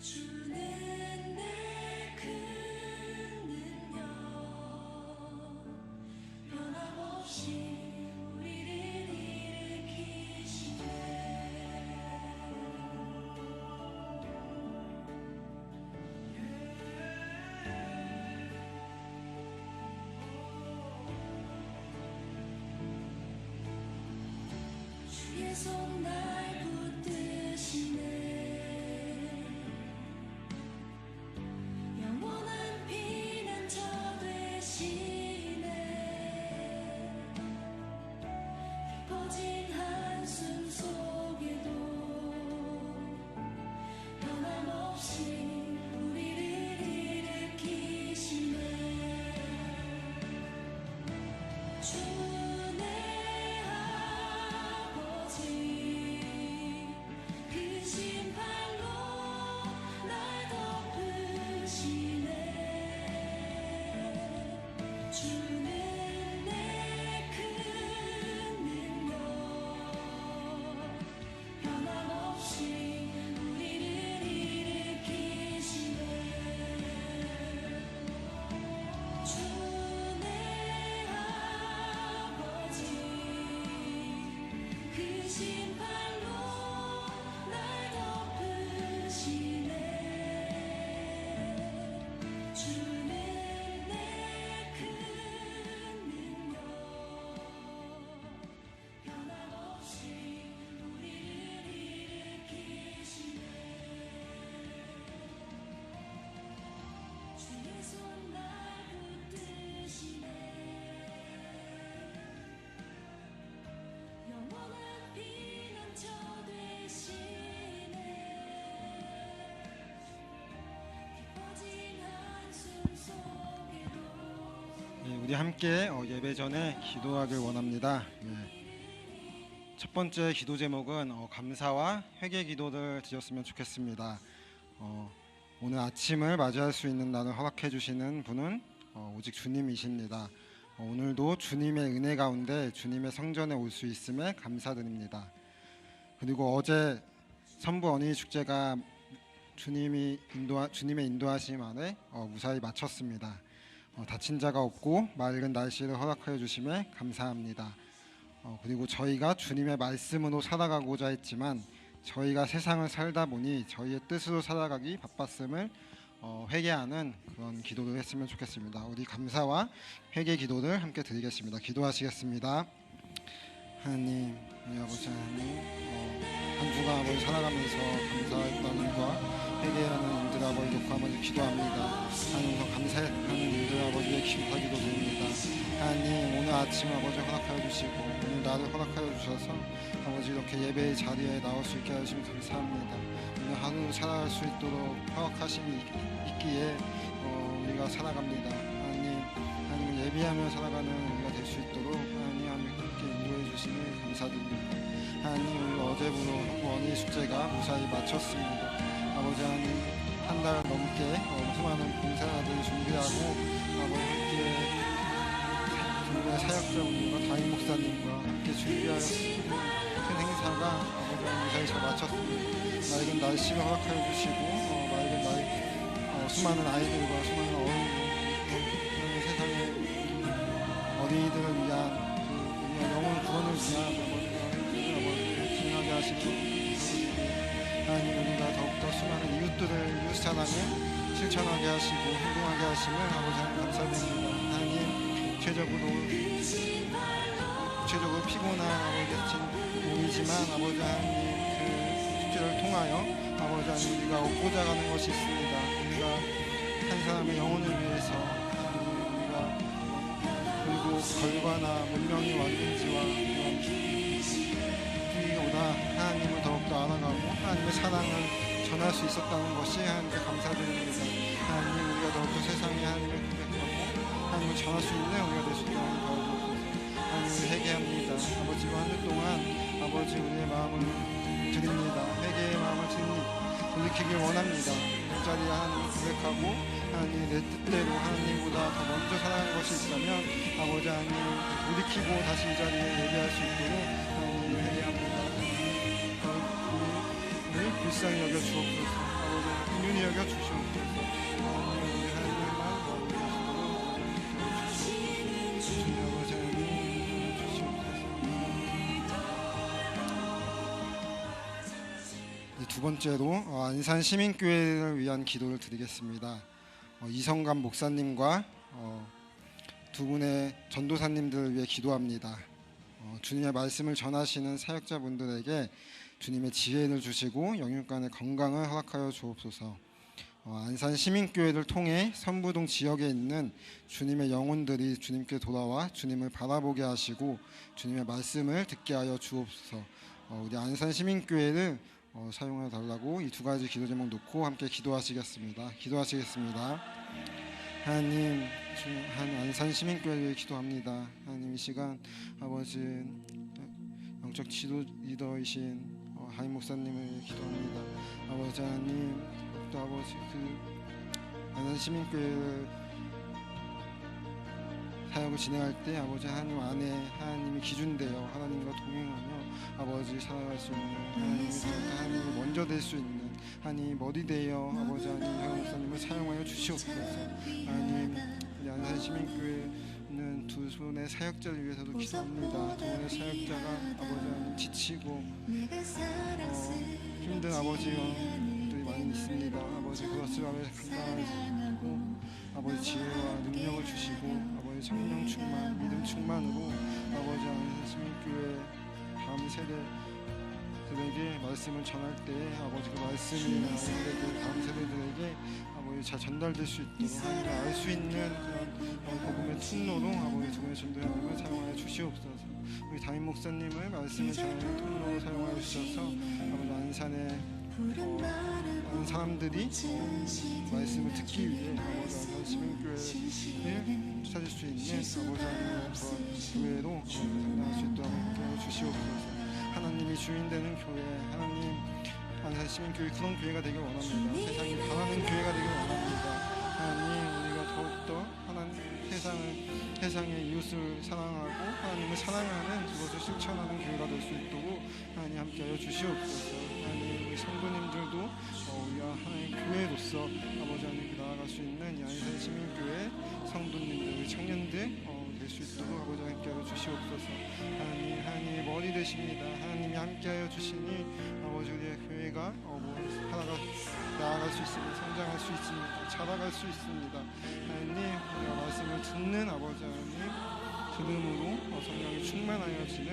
주는 내 큰 능력 변함없이 우리를 일으키시네. 주의 손 날 붙드시네. 영원한 피난처 되시네. 깊어진 한숨 속에도 변함없이 우리를 일으키시네. 주 내 아버지 그 심판로 날 덮으시네. 주는 내 큰 능력 변함없이 우리를 일으키시네. 주 내 아버지 그 심판로 날 덮으시네. 주는 내 큰 능력 변함없이 우리를 일으키시네. 주의 손 날 붙드시네. 영원한 피난처 되시네. 깊어진 한숨 속에도 네, 우리 함께 예배 전에 기도하길 원합니다. 첫 번째 기도 제목은 감사와 회개 기도를 드렸으면 좋겠습니다. 오늘 아침을 맞이할 수 있는 날을 허락해 주시는 분은 오직 주님이십니다. 오늘도 주님의 은혜 가운데 주님의 성전에 올 수 있음에 감사드립니다. 그리고 어제 선부 어린이 축제가 주님의 인도하심 아래 무사히 마쳤습니다. 다친 자가 없고 맑은 날씨를 허락하여 주심에 감사합니다. 그리고 저희가 주님의 말씀으로 살아가고자 했지만 저희가 세상을 살다 보니 저희의 뜻으로 살아가기 바빴음을 회개하는 그런 기도를 했으면 좋겠습니다. 우리 감사와 회개 기도를 함께 드리겠습니다. 기도하시겠습니다. 하나님, 우리 아버지 하나님, 한 주간 아버지 살아가면서 감사했던 일과 회개하는 일들 아버지 놓고 아버지 기도합니다. 하나님, 더 감사하는 일들 아버지의 기도하기도 드립니다. 하나님, 오늘 아침 아버지 허락하여 주시고 오늘 나를 허락하여 주셔서 아버지 이렇게 예배의 자리에 나올 수 있게 하시면 감사합니다. 오늘 하루 살아갈 수 있도록 허락하심이 있기에 우리가 살아갑니다. 하나님 예비하며 살아가는 우리가 될 수 있도록 하나님 함께 인도해 주시니 감사드립니다. 하나님, 우리 어제부로 어린이 축제가 무사히 마쳤습니다. 아버지 하나님, 한 달 넘게 수많은 봉사자들이 준비하고 아버지 함께 중국의 사역자분들과 담임 목사님과 함께 준비하였습니다. 큰 행사가 아버지 하나님 무사히 잘 마쳤습니다. 맑은 날씨를 허락하여 주시고 수많은 아이들과 수많은 어른들, 세상의 어린이들을 위한 우리의 영혼 구원을 위한 중요하게 하시고 하나님, 우리가 더욱더 수많은 이웃 사랑을 실천하게 하시고 행동하게 하심을 아버지 하나님 감사드립니다. 하나님, 구체적으로 피곤한 아버지 몸이지만 아버지 하나님 그 축제를 통하여 아버지 하나님 우리가 얻고자 가는 것이 있습니다. 우리가 한 사람의 영혼을 위해서 우리가 그리고 결과나 문명이 왔는지와 우리보다 하나님을 더욱더 알아가고 하나님의 사랑을 전할 수 있었다는 것이 하나님께 감사드립니다. 하나님, 우리가 더욱더 세상에 하나님을 고백하고 하나님을 전할 수 있는 우리가 될 수 있도록 도와주옵소서. 하나님을 회개합니다. 아버지와 한 주 동안 아버지 우리의 마음을 드립니다. 회개의 마음을 돌이키길 원합니다. 이 자리에 하나님을 고백하고 하나님 내 뜻대로 하나님보다 더 먼저 살아가는 것이 있다면 아버지 하나님 돌이키고 다시 이 자리에 예배할 수 있도록 하나님을 회개합니다. 우리 불쌍히 여겨 주옵소서. 아버지 은윤이 번째로 안산 시민교회를 위한 기도를 드리겠습니다. 이성감 목사님과 두 분의 전도사님들을 위해 기도합니다. 주님의 말씀을 전하시는 사역자분들에게 주님의 지혜를 주시고 영육간의 건강을 허락하여 주옵소서. 안산 시민교회를 통해 선부동 지역에 있는 주님의 영혼들이 주님께 돌아와 주님을 바라보게 하시고 주님의 말씀을 듣게 하여 주옵소서. 우리 안산 시민교회를 사용해 달라고 이 두 가지 기도 제목 놓고 함께 기도하시겠습니다. 하나님, 안산 시민교회를 위해 기도합니다. 하나님, 이 시간 아버지 영적 지도 리더이신 하임 목사님을 위해 기도합니다. 아버지 하나님, 또 아버지 안산 시민교회를 사역을 진행할 때 아버지 하나님 안에 하나님이 기준되어 하나님과 동행하며 아버지 살아갈 수 있는 하나님이 먼저 될 수 있는 하나님이 머리 되어 아버지 하나님 하임 목사님을 사용하여 주시옵소서. 하나님, 우리 안산 시민교회는 두 손의 사역자를 위해서도 기도합니다. 두 분의 사역자가 아버지 하나님 지치고 힘든 아버지들이 많이 있습니다. 아버지 그것을 아버지 감당하시고 아버지 지혜와 능력을 주시고 아버지 성령 충만, 믿음 충만으로 아버지 안산 시민교회 다음 세대들에게 말씀을 전할 때 아버지 그 말씀이 아이들에게 다음 세대들에게 아버지 잘 전달될 수 있도록 하나님을 알 수 있는 그런 복음의 통로로 아버지 두 분의 전도자님을 사용하여 주시옵소서. 우리 담임 목사님을 말씀을 전하는 통로로 사용하여 주셔서 아버지 안산의 많은 사람들이 말씀을 듣기 위해 아버지 안산 시민교회를 찾을 수 있는 아버지 하나님의 교회로 성장할 수 있도록 함께 주시옵소서. 하나님이 주인 되는 교회, 하나님 안산 시민교회 그런 교회가 되길 원합니다. 세상이 바라는 교회가 되길 원합니다. 하나님, 우리가 더욱더 세상의 이웃을 사랑하고 하나님을 사랑하는 그것을 실천하는 교회가 될 수 있도록 하나님 함께하여 주시옵소서. 하나님, 우리 성도님들도 우리가 하나님의 교회로서 아버지 하나님 나아갈 수 있는 안산 시민교회 성도님들, 우리 청년들 될 수 있도록 아버지 함께하여 주시옵소서. 하나님의 머리 되십니다. 하나님이 함께하여 주시니 아버지 우리의 교회가 나아갈 수 있습니다. 성장할 수 있습니다. 자라갈 수 있습니다. 하나님, 우리가 말씀을 듣는 아버지 하나님 들음으로 성령이 충만하여지는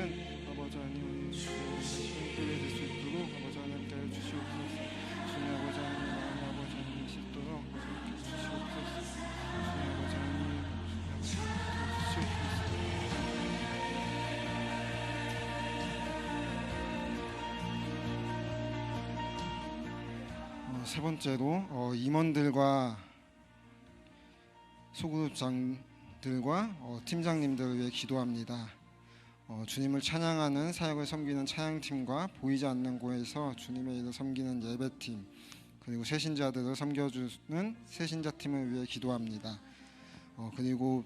아버지 하나님 우리 교회 될 수 있도록 아버지 하나님 함께하여 주시옵소서. 주님 아버지 하나님 마음의 아버지 하나님 수 있도록 함께하여 주시옵소서. 주님 아버지 하나님 주시옵소서. 세 번째로 임원들과 소그룹장들과 팀장님들을 위해 기도합니다. 주님을 찬양하는 사역을 섬기는 찬양팀과 보이지 않는 곳에서 주님의 일을 섬기는 예배팀, 그리고 새신자들을 섬겨주는 새신자팀을 위해 기도합니다. 그리고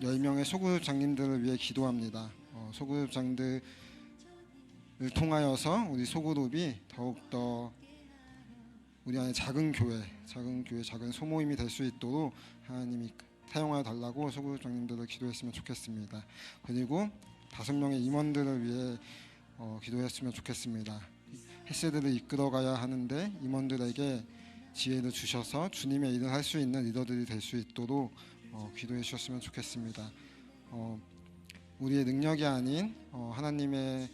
10명의 소그룹장님들을 위해 기도합니다. 소그룹장들을 통하여서 우리 소그룹이 더욱더 우리 안에 작은 교회, 작은 소모임이 될 수 있도록 하나님이 사용하여 달라고 소그룹장님들을 기도했으면 좋겠습니다. 그리고 5명의 임원들을 위해 기도했으면 좋겠습니다. 햇세들을 이끌어가야 하는데 임원들에게 지혜를 주셔서 주님의 일을 할 수 있는 리더들이 될 수 있도록 기도해 주셨으면 좋겠습니다. 우리의 능력이 아닌 하나님의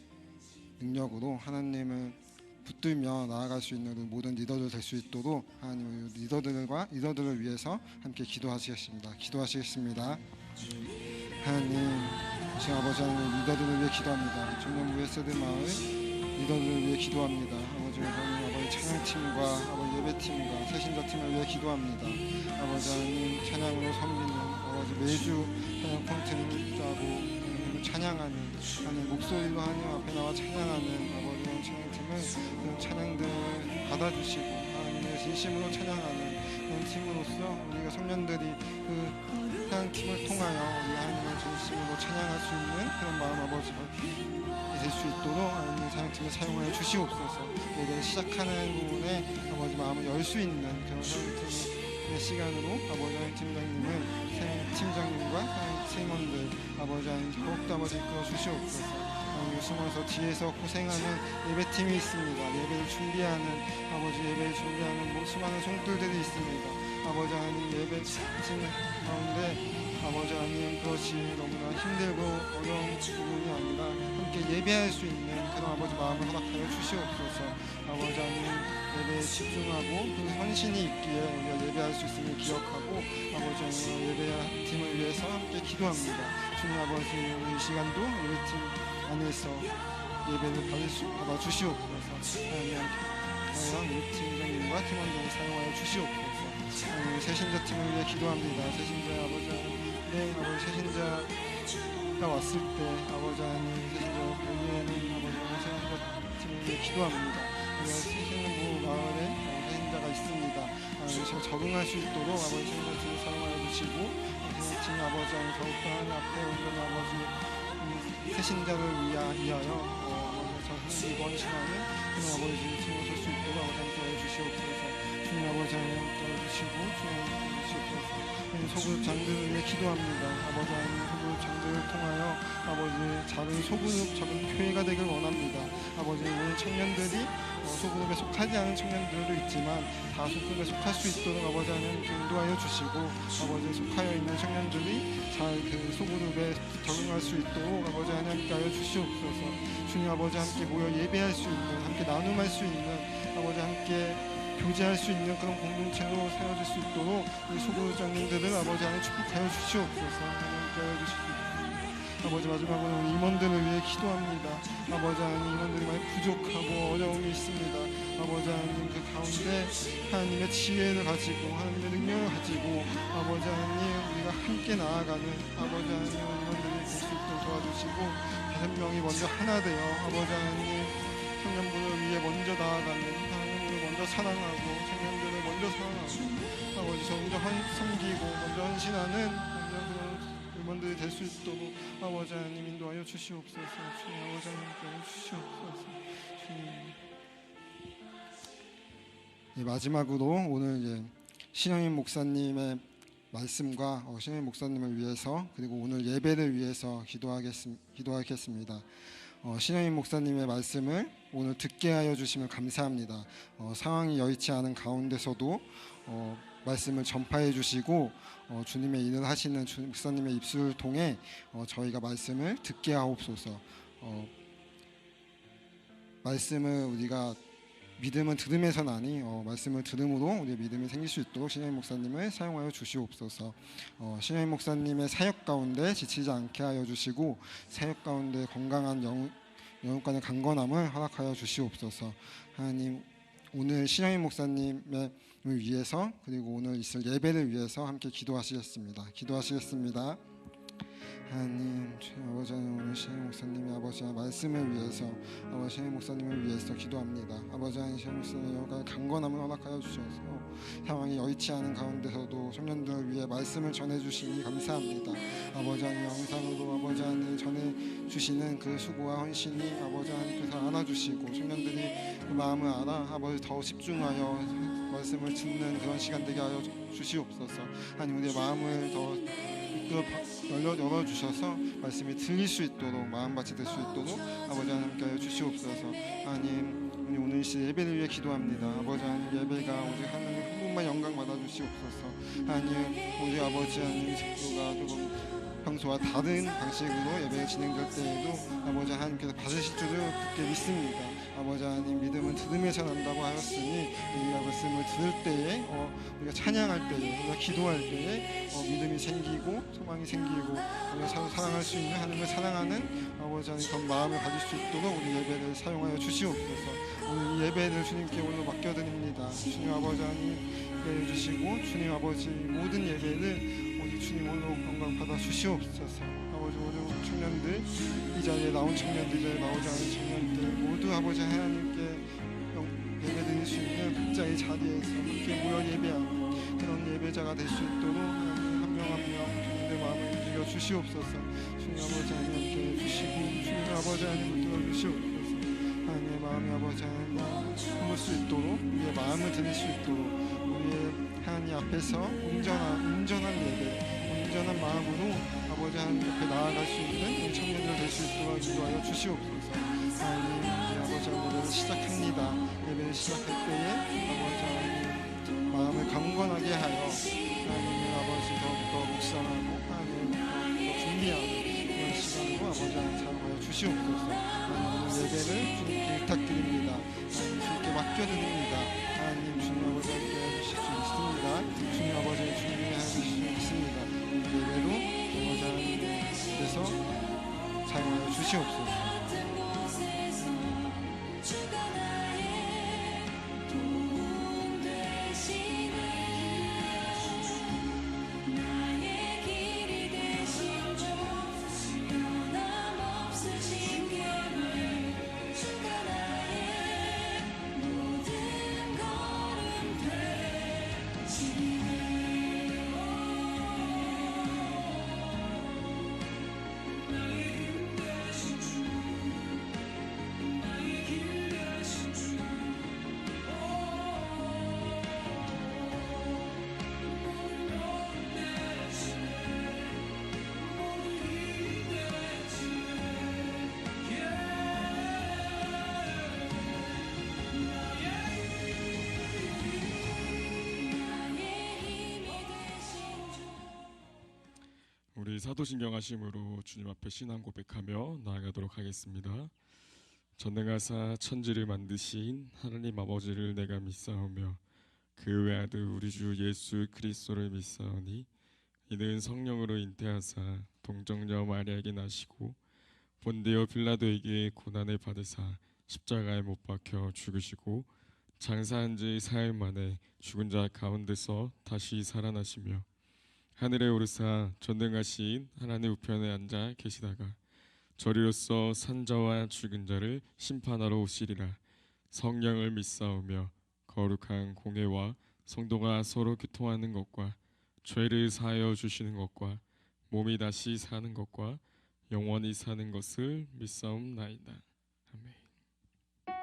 능력으로 하나님을 붙들며 나아갈 수 있는 모든 리더들 될 수 있도록 하나님 리더들을 위해서 함께 기도하시겠습니다. 하나님, 지금 아버지 하나님 리더들을 위해 기도합니다. 청년 무예세들 마을 리더들을 위해 기도합니다. 아버지 하나님, 아버지 찬양팀과 아버지 예배팀과 새신자팀을 위해 기도합니다. 아버지 하나님, 찬양으로 섬기는 아버지 매주 찬양 콘텐츠를 짜고 찬양하는 하나님 목소리로 하나님 앞에 나와 찬양하는 아버지 찬양팀을 그런 찬양들을 받아주시고 하나님의 진심으로 찬양하는 그런 팀으로서 우리가 청년들이 그 찬양팀을 통하여 우리 하나님의 진심으로 찬양할 수 있는 그런 마음 아버지가 될 수 있도록 하나님 찬양팀을 사용하여 주시옵소서. 예배를 시작하는 부분에 아버지 마음을 열 수 있는 그런 찬양팀의 시간으로 아버지 하나님 팀장님과 팀원들 아버지 하나님 더욱더 아버지 이끌어 주시옵소서. 숨어서 뒤에서 고생하는 예배팀이 있습니다. 예배를 준비하는 예배를 준비하는 수많은 손길들이 있습니다. 아버지 하나님 예배팀 가운데 아버지 하나님 그것이 너무나 힘들고 어려운 부분이 아니라 함께 예배할 수 있는 그런 아버지 마음을 허락하여 주시옵소서. 아버지 하나님 예배에 집중하고 그 헌신이 있기에 우리가 예배할 수 있음을 기억하고 아버지 하나님 예배팀을 위해서 함께 기도합니다. 주님 아버지 이 시간도 예배팀 안에서 예배를 받아 주시옵소서. 하나님 우리 팀장님과 팀원들을 사용하여 주시옵소서. 새신자 팀을 위해 기도합니다. 새신자 아버지 새신자가 왔을 때 아버지 하나님 새신자 보기에는 아버지 새신자 팀을 위해 기도합니다. 새신부 마을에 새신자가 있습니다. 적응할 수 있도록 아버지 새신자 팀을 사용하여 주시고 새신자 팀 아버지 하나님 더욱더 하나님 앞에 오는 아버지 새신자를 위하여 적응이고 헌신하는 그런 아버지 팀을 설 수 있도록 아버지 함께 주시옵소서. 주님 아버지 하나님 함께 주시고 주님 주시옵소서. 소그룹장들을 위해 기도합니다. 아버지 하나님 소그룹장들을 통하여 아버지 작은 소그룹 작은 교회가 되길 원합니다. 아버지 오늘 청년들이 소그룹에 속하지 않은 청년들도 있지만 다 소그룹에 속할 수 있도록 아버지 하나님 인도하여 주시고 아버지 속하여 있는 청년들이 잘 그 소그룹에 적응할 수 있도록 아버지 하나님께 하여 주시옵소서. 주님 아버지 함께 모여 예배할 수 있는 함께 나눔할 수 있는 아버지 함께 교제할 수 있는 그런 공동체로 세워질 수 있도록 우리 소그룹장님들을 아버지 안에 축복하여 주시옵소서. 하나님께 하여 주시옵소서. 아버지 마지막으로 우리 임원들을 위해 기도합니다. 아버지 하나님 임원들이 많이 부족하고 어려움이 있습니다. 아버지 하나님 그 가운데 하나님의 지혜를 가지고 하나님의 능력을 가지고 아버지 하나님 우리가 함께 나아가는 아버지 하나님 임원들이 될 수 있도록 도와주시고 5명이 먼저 하나 되어 아버지 하나님 청년부를 위해 먼저 나아가는 하나님을 먼저 사랑하고 청년들을 먼저 사랑하고 아버지 저 먼저 섬기고 먼저 헌신하는 임원들이 될 수 있도록 아버지 하나님 인도하여 주시옵소서. 주님 아버지 하나님께 주시옵소서. 주님. 마지막으로 오늘 신영인 목사님의 말씀과 신영인 목사님을 위해서 그리고 오늘 예배를 위해서 기도하겠습니다. 신영인 목사님의 말씀을 오늘 듣게 하여 주시면 감사합니다. 상황이 여의치 않은 가운데서도 말씀을 전파해 주시고 주님의 일을 하시는 목사님의 입술을 통해 저희가 말씀을 듣게 하옵소서. 말씀을 우리가 믿음은 들음에서 나니 말씀을 들음으로 우리의 믿음이 생길 수 있도록 신영인 목사님을 사용하여 주시옵소서. 신영인 목사님의 사역 가운데 지치지 않게 하여 주시고 사역 가운데 건강한 영육간의 강건함을 허락하여 주시옵소서. 하나님 오늘 신영인 목사님을 위해서 그리고 오늘 있을 예배를 위해서 함께 기도하시겠습니다. 하나님 아버지 오늘 신영 목사님의 아버지의 말씀을 위해서 아버지 신영 목사님을 위해서 기도합니다. 아버지 신영 목사님의 강건함을 허락하여 주셔서 상황이 여의치 않은 가운데서도 청년들을 위해 말씀을 전해주시니 감사합니다. 아버지 하나님 영상으로 아버지 하나님 전해주시는 그 수고와 헌신이 아버지 하나님께서 안아주시고 청년들이 그 마음을 알아 아버지 더 집중하여 말씀을 듣는 그런 시간 되게 하여 주시옵소서. 하나님 우리의 마음을 더 열어주셔서 말씀이 들릴 수 있도록 마음밭이 될 수 있도록 아버지 하나님께 하여 주시옵소서. 하나님 오늘 이 예배를 위해 기도합니다. 아버지 하나님 예배가 오직 하나님 한 분만 영광 받아 주시옵소서. 하나님 우리 아버지 하나님 식구가 조금 평소와 다른 방식으로 예배가 진행될 때에도 아버지 하나님께서 받으실 줄을 굳게 믿습니다. 아버지 하나님 믿음은 들음에서 난다고 하였으니 우리가 말씀을 들을 때에 우리가 찬양할 때에 우리가 기도할 때에 믿음이 생기고 소망이 생기고 우리가 서로 사랑할 수 있는 하나님을 사랑하는 아버지 하나님 그런 마음을 가질 수 있도록 우리 예배를 사용하여 주시옵소서. 오늘 이 예배를 주님께 오늘 맡겨드립니다. 주님 아버지 하나님 예배해 주시고 주님 아버지 모든 예배를 주님 오늘 영광 받아 주시옵소서. 아버지 오늘 청년들 이 자리에 나온 청년들 이 자리에 나오지 않은 청년들 모두 아버지 하나님께 예배드릴 수 있는 각자의 자리에서 함께 모여 예배하는 그런 예배자가 될 수 있도록 하나님 한 명 한 명 주님의 마음을 움직여 주시옵소서. 주님 아버지 하나님께 주시고 주님 아버지 하나님을 도와주시옵소서. 하나님의 마음이 아버지 하나님 품을 수 있도록 우리의 마음을 드릴 수 있도록 우리의 하나님 앞에서 온전한 예배 온전한 마음으로 아버지 하나님 옆에 나아갈 수 있는 청년들 될 수 있도록 인도하여 주시옵소서. 하나님 아버지 오늘을 시작합니다. 예배를 시작할 때에 아버지 하나님 마음을 강건하게 하여 하나님 아버지 더욱더 묵상하고 하나님 더욱더 준비하는 그런 시간으로 아버지 하나님 사용하여 주시옵소서. 하나님 예배를 주님께 부탁드립니다. 하나님 주님께 맡겨드립니다. 하나님 주님 아버지 함께 해주실 수 있습니다. 주님 아버지 주님이 해주실 수 있습니다. 예배로 아버지 하나님께서 사용하여 주시옵소서. 같은 곳에서 주가 나의 도움 되시네 나의 길이 되신 주 변함없으신 계획 주가 나의 모든 걸음 되시네 우리 사도신경 하심으로 주님 앞에 신앙 고백하며 나아가도록 하겠습니다. 전능하사 천지를 만드신 하나님 아버지를 내가 믿사오며 그 외아들 우리 주 예수 그리스도를 믿사오니 이는 성령으로 잉태하사 동정녀 마리아에게 나시고 본디오 빌라도에게 고난을 받으사 십자가에 못 박혀 죽으시고 장사한 지 사흘 만에 죽은 자 가운데서 다시 살아나시며 하늘에 오르사 전능하신 하나님 우편에 앉아 계시다가 저리로서 산자와 죽은 자를 심판하러 오시리라. 성령을 믿사오며 거룩한 공회와 성도가 서로 교통하는 것과 죄를 사하여 주시는 것과 몸이 다시 사는 것과 영원히 사는 것을 믿사옵나이다. 아멘.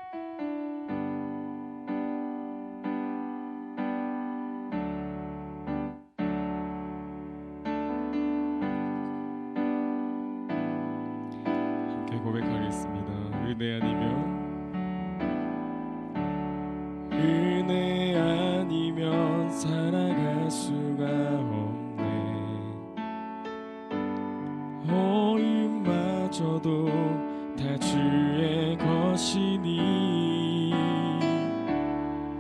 함께 고백하겠습니다. 은혜 아니면 살아갈 수가 없네. 호흡마저도 다 주의 것이니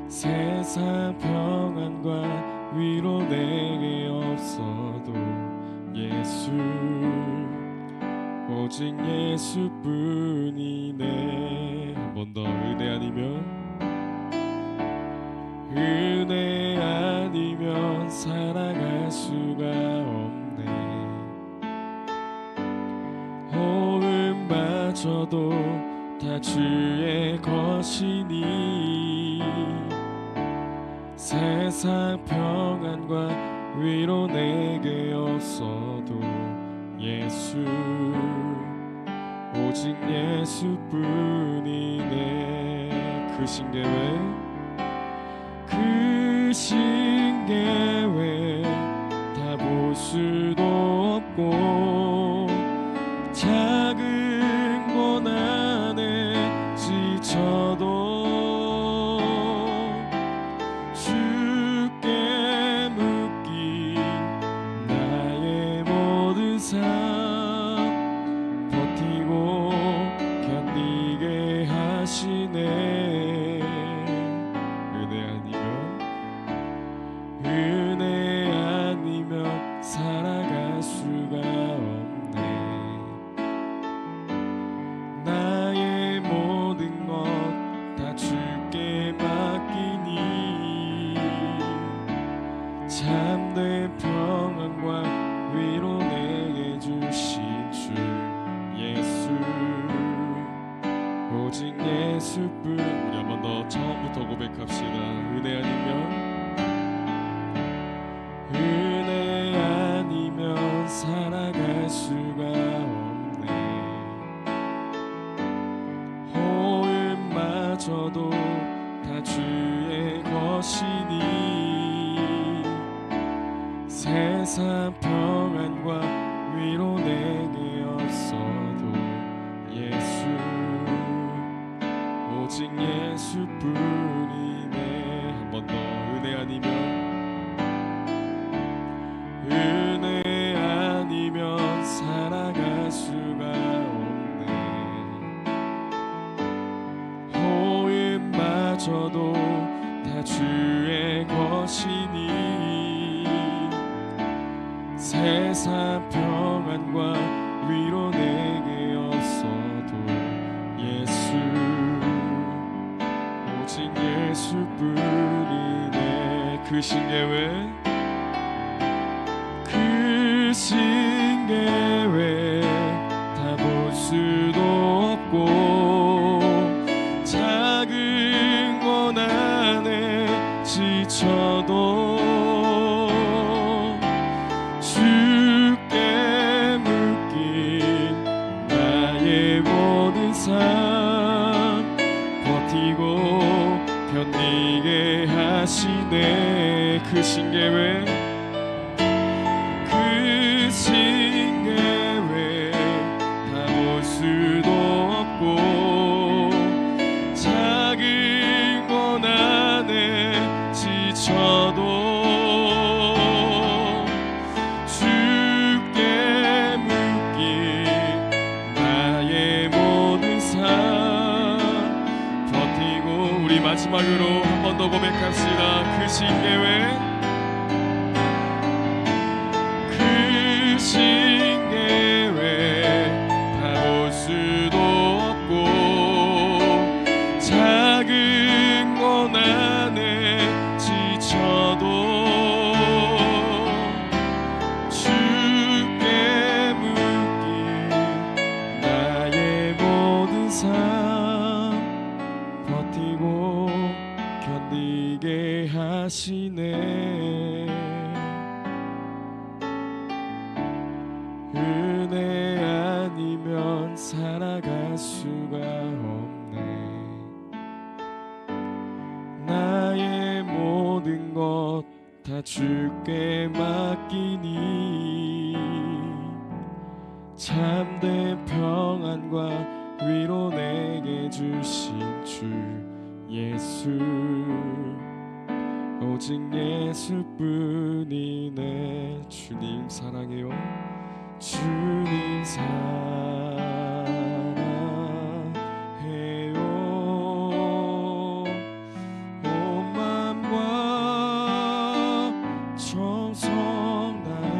세상 평안과 위로 내게 없어도 예수 오직 예수뿐이네. 한 번 더 은혜 아니면 살아갈 수가 없네. 호흡마저도 다 주의 것이니 세상 평안과 위로 내게 없어도 예수 오직 예수뿐이네. 그 신계획 다 볼 수도 없고 작은 고난에 지쳐도 주께 묶인 나의 모든 삶 버티고 견디게 하시네. 은혜 아니면 살아갈 수가 없네. 나의 모든 것 다 주께 맡기니 참된 평안과 위로 내게 주신 주 예수 오직 예수뿐. 우리 한 번 더 처음부터 고백합시다. 은혜 아니면 살아갈 수가 없네. 호흡마저도 다 주의 것이니 세상 평안과 위로 내게 없어도 예수 오직 예수뿐이네. 한 번 더 은혜 아니면 살아갈 수가 없네. 호흡마저도 다 주의 것이니 세상 평안과 위로 내게 없어도 예수 오직 예수뿐이네. 그 신계회 그 신계회 다 볼 수도 없고 작은 것 안에 지쳐도 주께 묶인 나의 모든 삶 버티고 견디게 하시네. 그 신계회 그 신계회 다 볼 수도 없고 작은 것 안에 지쳐도 주께 묶인 나의 모든 삶 버티고. 우리 마지막으로 한 번 더 고백합시다. 그 신계회 신계회 다 볼 수도 없고 작은 것 안에 지쳐도 주께 묶인 나의 모든 삶 버티고 견디게 하시네. 은혜 아니면 살아갈 수가 없네. 나의 모든 것 다 주께 맡기니 참된 평안과 위로 내게 주신 주 예수 오직 예수뿐이네. 주님 사랑해요. 주님 사랑해요. 온 마음과 정성 다해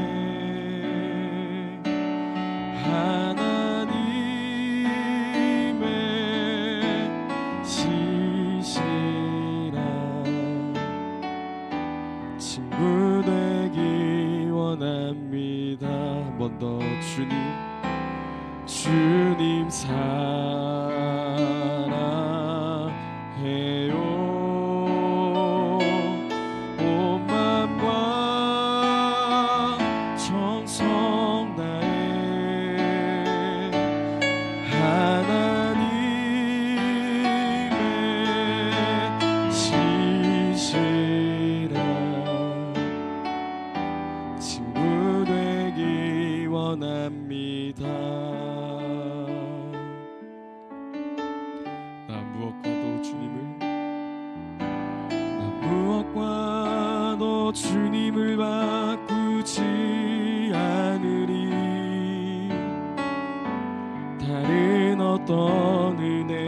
하나님의 시시라 친구 되기 원합니다. 한 번 더 주님 사랑해요. 온 마음과 정성 다해 하나님의 신실한 친구 되기 원합니다. 나 무엇과도 주님을 바꾸지 않으리. 다른 어떤 은혜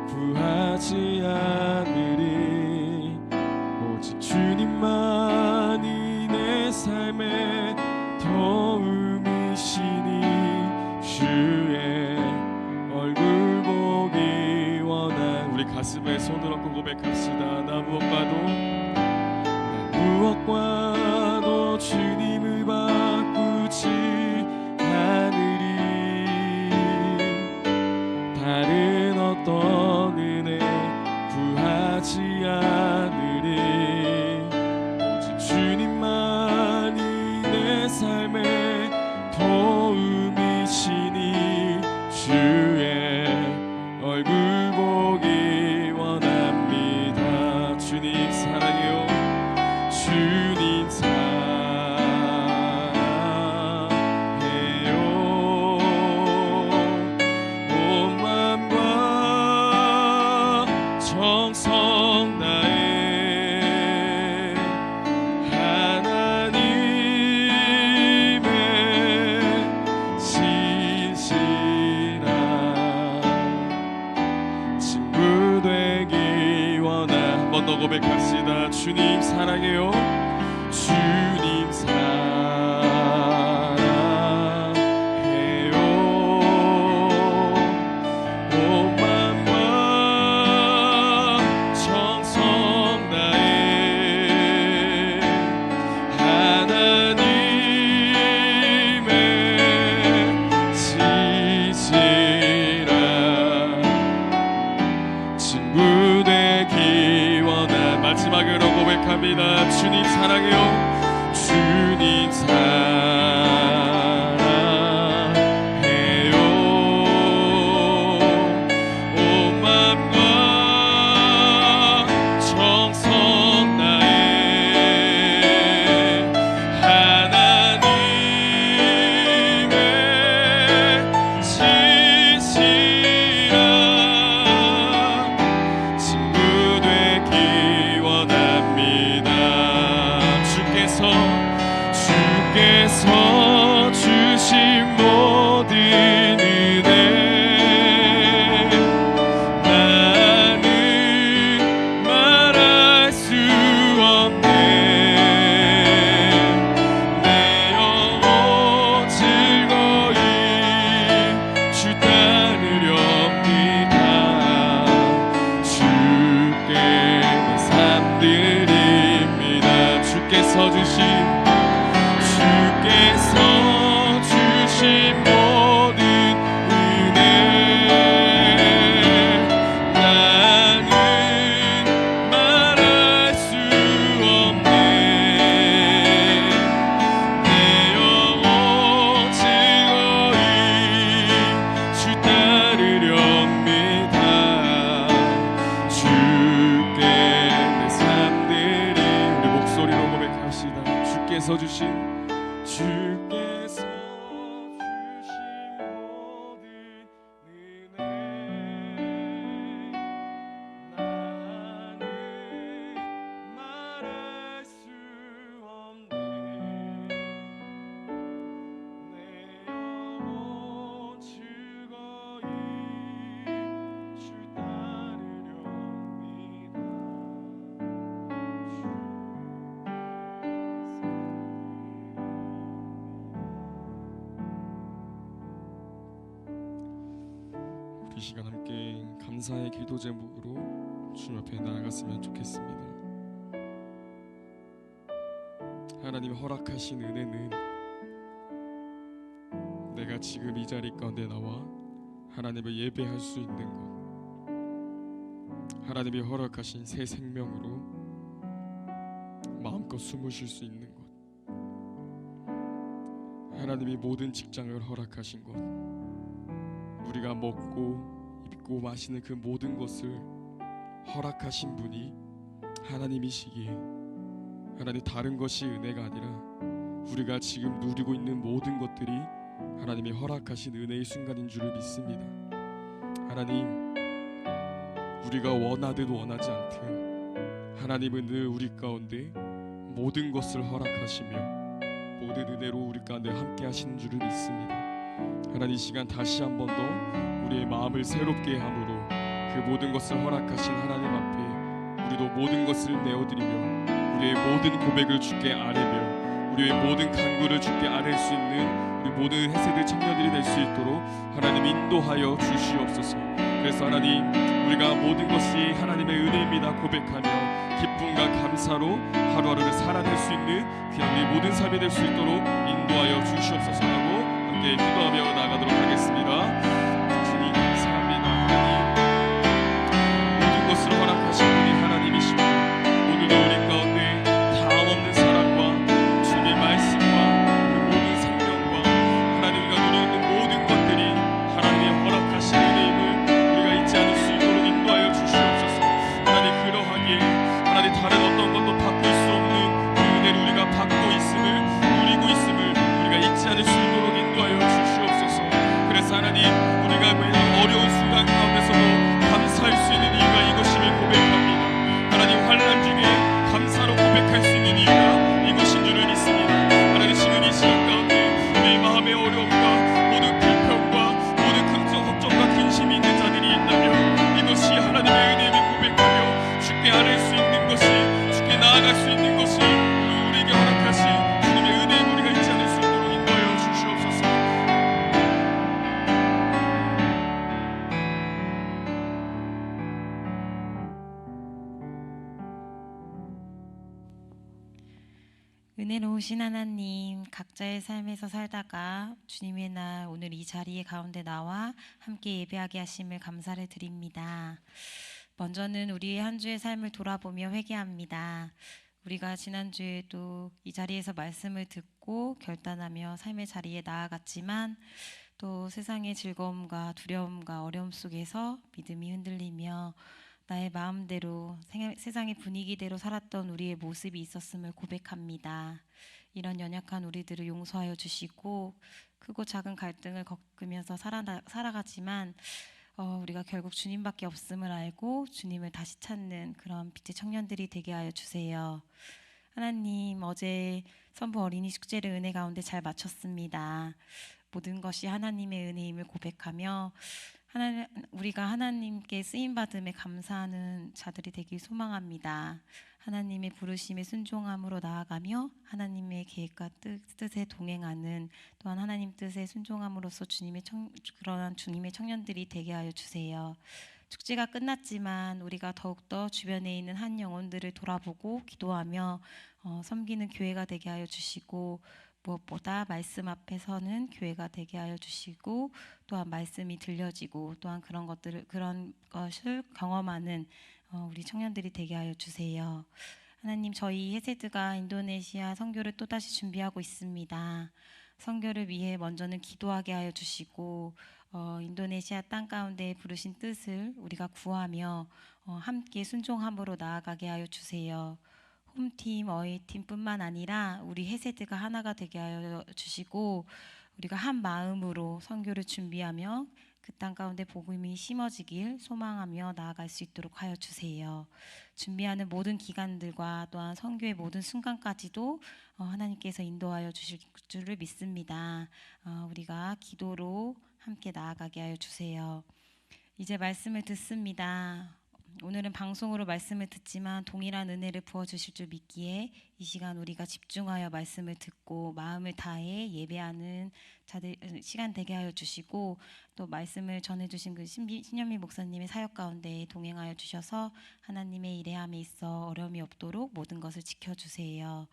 구하지 않으리. 오직 주님만이 내 삶의 도움이시니 주의 얼굴 보기 원한. 우리 가슴에 손을 얹고 고백합시다. 나 무엇과도 주님을 바꾸지 않으리. 다른 어떤 은혜 구하지 않으리. 오직 주님만이 내 삶의 도움이시니 주의 얼굴 보기 원합니다. 주님 사랑해요. 주님 사랑해요. 온 마음과 고백하세요. 주님 사랑해요. 온 맘과 정성 다해 하나님의 진실한 친구 되기 원합니다. 주께서 주신 모든 은혜 나는 말할 수 없네. 내 영혼 즐거이 주 따르렵니다. 주께 내 삶 드립니다. 주께서 주신 모든 은혜 나는 말할 수 없네. 내 영혼 즐거이 주 따르렵니다. 주께 내 삶 드리 우리 목소리로 고백합시다. 주께서 주신 모든 은혜 나는 말할 수 없네. 내 영혼 즐거이 주 따르렵니다. 이 시간 함께 감사의 기도 제목으로 주님 앞에 나아갔으면 좋겠습니다. 하나님이 허락하신 은혜는 내가 지금 이 자리 가운데 나와 하나님을 예배할 수 있는 것, 하나님이 허락하신 새 생명으로 마음껏 숨을 쉴 수 있는 것, 하나님이 모든 직장을 허락하신 것, 우리가 먹고 입고 마시는 그 모든 것을 허락하신 분이 하나님이시기에 하나님 다른 것이 은혜가 아니라 우리가 지금 누리고 있는 모든 것들이 하나님이 허락하신 은혜의 순간인 줄을 믿습니다. 하나님, 우리가 원하듯 원하지 않든 하나님은 늘 우리 가운데 모든 것을 허락하시며 모든 은혜로 우리 가운데 함께 하시는 줄을 믿습니다. 하나님, 이 시간 다시 한 번 더 우리의 마음을 새롭게 함으로 그 모든 것을 허락하신 하나님 앞에 우리도 모든 것을 내어드리며 우리의 모든 고백을 주께 아뢰며 우리의 모든 간구를 주께 아뢰 수 있는 우리 모든 헤세드 청년들이 될 수 있도록 하나님 인도하여 주시옵소서. 그래서 하나님, 우리가 모든 것이 하나님의 은혜입니다 고백하며 기쁨과 감사로 하루하루를 살아낼 수 있는 그냥 우리 모든 삶이 될 수 있도록 인도하여 주시옵소서 하고 함께 기도하며 나가도록 하겠습니다. 주님 감사합니다. 하나님, 모든 것을 허락하신 분이 하나님이시고 오늘도 우리 가운데 다함없는 사랑과 주님의 말씀과 그 모든 생명과 하나님 우리가 누리는 모든 것들이 하나님의 허락하신 은혜임을 우리가 잊지 않을 수 있도록 인도하여 주시옵소서. 하나님, 그러하기에 하나님 다른 어떤 것도 바꿀 수 없는 그 은혜를 우리가 받고 있음을 누리고 있음을 우리가 잊지 않을 수 있도록 인도하여 주시옵소서. 그래서 하나님, 우리가 매일 어려운 순간 가운데서도 감사할 수 있는 이유가 이것임을 고백합니다. 하나님, 환난 중에 감사로 고백할 수 있는 이유가 이것인 줄을 믿습니다. 하나님, 지금 이 시간 가운데 내 마음의 어려움과 모든 불평과 모든 걱정과 근심이 있는 자들이 있다면 이것이 하나님의 은혜임을 고백하며 주께 아뢰 수 있는 것이, 주께 나아갈 수 있는 것이 우리에게 허락하신 주님의 은혜임을 우리가 잊지 않을 수 있도록 인도하여 주시옵소서. 은혜로우신 하나님, 각자의 삶에서 살다가 주님의 날 오늘 이 자리에 가운데 나와 함께 예배하게 하심을 감사를 드립니다. 먼저는 우리의 한 주의 삶을 돌아보며 회개합니다. 우리가 지난주에도 이 자리에서 말씀을 듣고 결단하며 삶의 자리에 나아갔지만 또 세상의 즐거움과 두려움과 어려움 속에서 믿음이 흔들리며 나의 마음대로 세상의 분위기대로 살았던 우리의 모습이 있었음을 고백합니다. 이런 연약한 우리들을 용서하여 주시고 크고 작은 갈등을 겪으면서 살아가지만 우리가 결국 주님밖에 없음을 알고 주님을 다시 찾는 그런 빛의 청년들이 되게 하여 주세요. 하나님, 어제 선부 어린이 축제를 은혜 가운데 잘 마쳤습니다. 모든 것이 하나님의 은혜임을 고백하며 우리가 하나님께 쓰임받음에 감사하는 자들이 되길 소망합니다. 하나님의 부르심에 순종함으로 나아가며 하나님의 계획과 뜻에 동행하는, 또한 하나님 뜻에 순종함으로써 그러한 주님의 청년들이 되게 하여 주세요. 축제가 끝났지만 우리가 더욱더 주변에 있는 한 영혼들을 돌아보고 기도하며 섬기는 교회가 되게 하여 주시고, 무엇보다 말씀 앞에서는 교회가 되게 하여 주시고, 또한 말씀이 들려지고 또한 그런 것을 경험하는 우리 청년들이 되게 하여 주세요. 하나님, 저희 헤세드가 인도네시아 선교를 또다시 준비하고 있습니다. 선교를 위해 먼저는 기도하게 하여 주시고 인도네시아 땅 가운데 부르신 뜻을 우리가 구하며 함께 순종함으로 나아가게 하여 주세요. 홈팀, 어웨이팀뿐만 아니라 우리 헤세드가 하나가 되게 하여 주시고 우리가 한 마음으로 선교를 준비하며 그 땅 가운데 복음이 심어지길 소망하며 나아갈 수 있도록 하여 주세요. 준비하는 모든 기간들과 또한 선교의 모든 순간까지도 하나님께서 인도하여 주실 줄을 믿습니다. 우리가 기도로 함께 나아가게 하여 주세요. 이제 말씀을 듣습니다. 오늘은 방송으로 말씀을 듣지만 동일한 은혜를 부어주실 줄 믿기에 이 시간 우리가 집중하여 말씀을 듣고 마음을 다해 예배하는 자들 시간 되게 하여 주시고, 또 말씀을 전해주신 그 신현미 목사님의 사역 가운데 동행하여 주셔서 하나님의 일해함에 있어 어려움이 없도록 모든 것을 지켜주세요.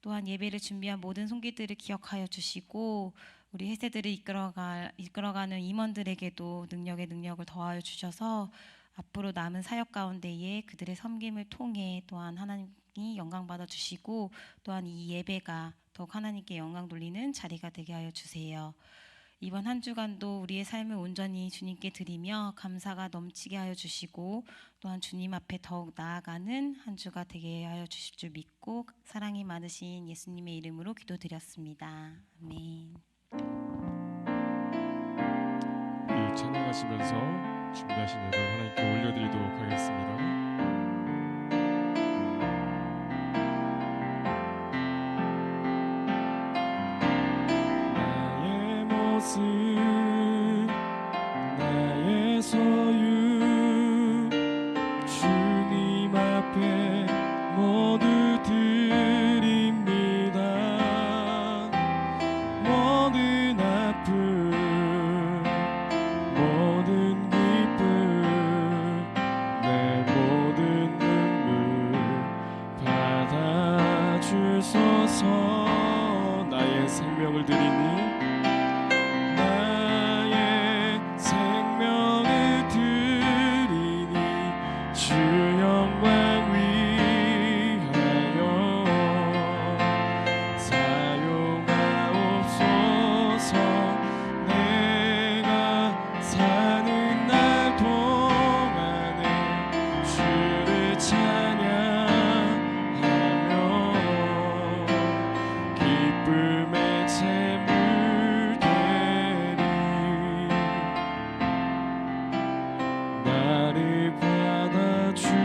또한 예배를 준비한 모든 손길들을 기억하여 주시고 우리 회세들을 이끌어가는 임원들에게도 능력을 더하여 주셔서 앞으로 남은 사역 가운데에 그들의 섬김을 통해 또한 하나님이 영광받아 주시고, 또한 이 예배가 더욱 하나님께 영광 돌리는 자리가 되게 하여 주세요. 이번 한 주간도 우리의 삶을 온전히 주님께 드리며 감사가 넘치게 하여 주시고, 또한 주님 앞에 더욱 나아가는 한 주가 되게 하여 주실 줄 믿고 사랑이 많으신 예수님의 이름으로 기도드렸습니다. 아멘. 이 찬양하시면서 준비하신 예배 하나님께 올려드리도록 하겠습니다. 나의 모습, 나의 소유, 주님 앞에 모두 드립니다. 모든 아픔, 모든 기쁨, 내 모든 눈물 받아주소서. 나의 생명을 드리니, 나의 생명을 드리니 주 영광 위하여 사용하옵소서. 내가 사는 날 동안에 주를 찬양하며 기쁨의 재물 되리. 나를 받아주소서.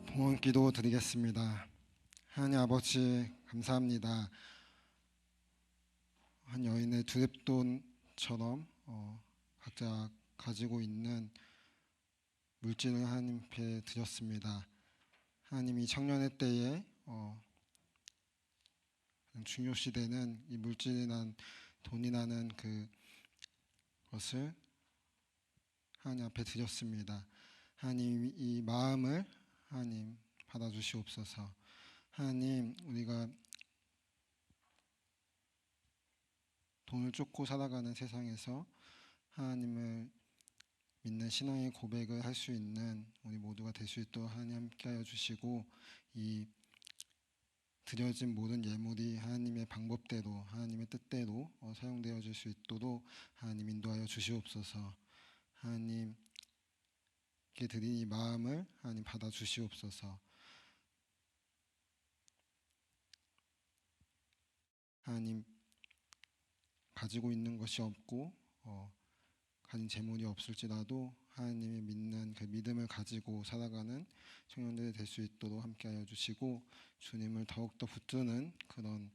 봉헌 기도 드리겠습니다. 하나님 아버지, 감사합니다. 한 여인의 두랩돈처럼 각자 가지고 있는 물질을 하나님께 드렸습니다. 하나님이 청년의 때에 중요시되는 이 물질이나 돈이라는 그것을 하나님 앞에 드렸습니다. 하나님, 이 마음을 하나님 받아주시옵소서. 하나님, 우리가 돈을 쫓고 살아가는 세상에서 하나님을 믿는 신앙의 고백을 할 수 있는 우리 모두가 될 수 있도록 하나님 함께하여 주시고, 이 드려진 모든 예물이 하나님의 방법대로 하나님의 뜻대로 사용되어질 수 있도록 하나님 인도하여 주시옵소서. 하나님께 드린 이 마음을 하나님 받아 주시옵소서. 하나님, 가지고 있는 것이 없고 가진 재물이 없을지라도 하나님이 믿는 그 믿음을 가지고 살아가는 청년들이 될 수 있도록 함께하여 주시고, 주님을 더욱더 붙드는 그런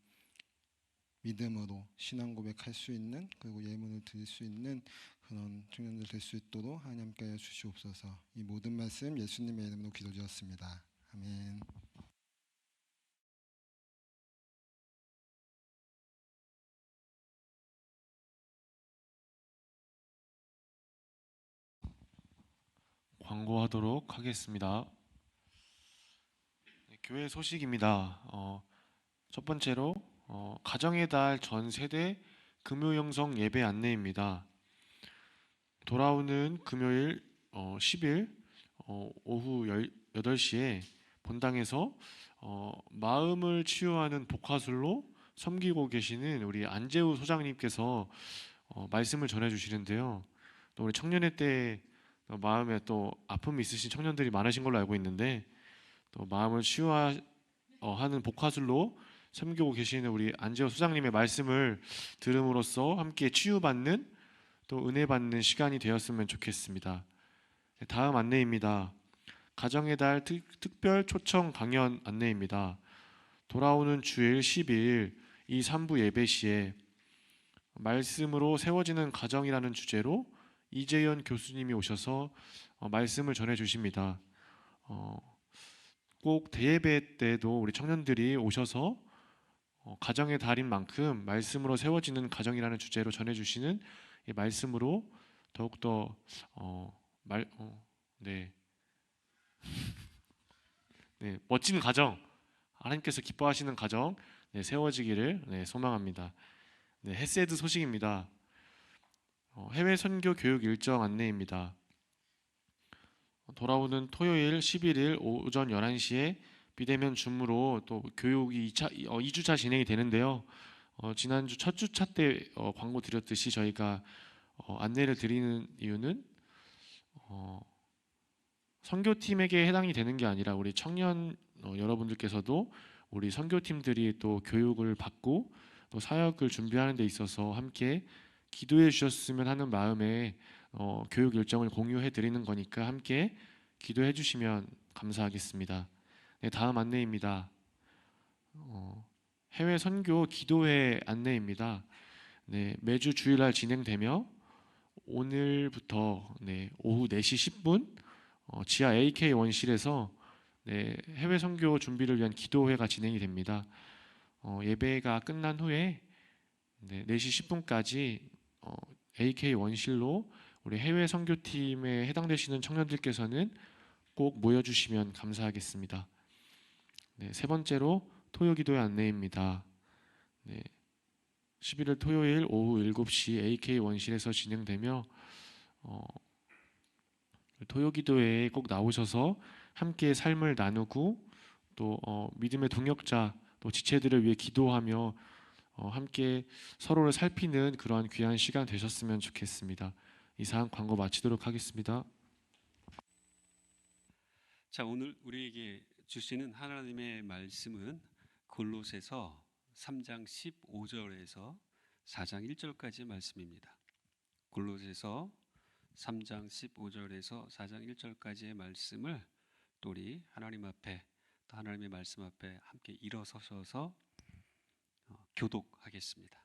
믿음으로 신앙 고백할 수 있는, 그리고 예물을 드릴 수 있는 그런 청년들 될 수 있도록 하나님 함께하여 주시옵소서. 이 모든 말씀 예수님의 이름으로 기도드렸습니다. 아멘. 광고하도록 하겠습니다. 교회 소식입니다. 첫 번째로 가정의 달 전 세대 금요 영성 예배 안내입니다. 돌아오는 금요일 10일 오후 8시에 본당에서 마음을 치유하는 복화술로 섬기고 계시는 우리 안재우 소장님께서 말씀을 전해 주시는데요. 또 우리 청년회 때 마음에 또 아픔이 있으신 청년들이 많으신 걸로 알고 있는데, 또 마음을 치유하는 복화술로 섬기고 계시는 우리 안재호 소장님의 말씀을 들음으로써 함께 치유받는, 또 은혜 받는 시간이 되었으면 좋겠습니다. 다음 안내입니다. 가정의 달 특별 초청 강연 안내입니다. 돌아오는 주일 10일 이 3부 예배 시에 말씀으로 세워지는 가정이라는 주제로 이재현 교수님이 오셔서 말씀을 전해 주십니다. 꼭 대예배 때도 우리 청년들이 오셔서 가정의 달인 만큼 말씀으로 세워지는 가정이라는 주제로 전해 주시는 이 말씀으로 더욱더 네. 네, 멋진 가정, 하나님께서 기뻐하시는 가정 세워지기를 소망합니다. 헤세드 소식입니다. 해외 선교 교육 일정 안내입니다. 돌아오는 토요일 11일 오전 11시에 비대면 줌으로 또 교육이 2주차 진행이 되는데요. 지난주 첫 주차 때 광고 드렸듯이 저희가 안내를 드리는 이유는 선교팀에게 해당이 되는 게 아니라 우리 청년 여러분들께서도 우리 선교팀들이 또 교육을 받고 또 사역을 준비하는 데 있어서 함께 기도해 주셨으면 하는 마음에 교육 일정을 공유해 드리는 거니까 함께 기도해 주시면 감사하겠습니다. 네, 다음 안내입니다. 해외 선교 기도회 안내입니다. 네, 매주 주일날 진행되며 오늘부터 오후 4시 10분 지하 AK 원실에서 해외 선교 준비를 위한 기도회가 진행이 됩니다. 예배가 끝난 후에 4시 10분까지 AK 원실로 우리 해외 선교팀에 해당되시는 청년들께서는 꼭 모여주시면 감사하겠습니다. 세 번째로 토요 기도회 안내입니다. 11일 토요일 오후 7시 AK 원실에서 진행되며 토요 기도회에 꼭 나오셔서 함께 삶을 나누고 또 믿음의 동역자 또 지체들을 위해 기도하며 함께 서로를 살피는 그러한 귀한 시간 되셨으면 좋겠습니다. 이상 광고 마치도록 하겠습니다. 자, 오늘 우리에게 주시는 하나님의 말씀은 골로새서 3장 15절에서 4장 1절까지의 말씀입니다. 골로새서 3장 15절에서 4장 1절까지의 말씀을 또 우리 하나님 앞에, 또 하나님의 말씀 앞에 함께 일어서셔서 교독하겠습니다.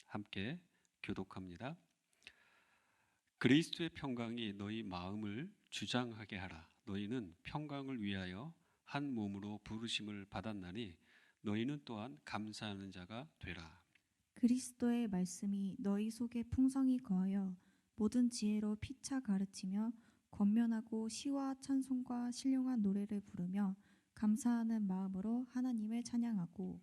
함께 교독합니다. 그리스도의 평강이 너희 마음을 주장하게 하라. 너희는 평강을 위하여 한 몸으로 부르심을 받았나니 너희는 또한 감사하는 자가 되라. 그리스도의 말씀이 너희 속에 풍성히 거하여 모든 지혜로 피차 가르치며 권면하고 시와 찬송과 신령한 노래를 부르며 감사하는 마음으로 하나님을 찬양하고,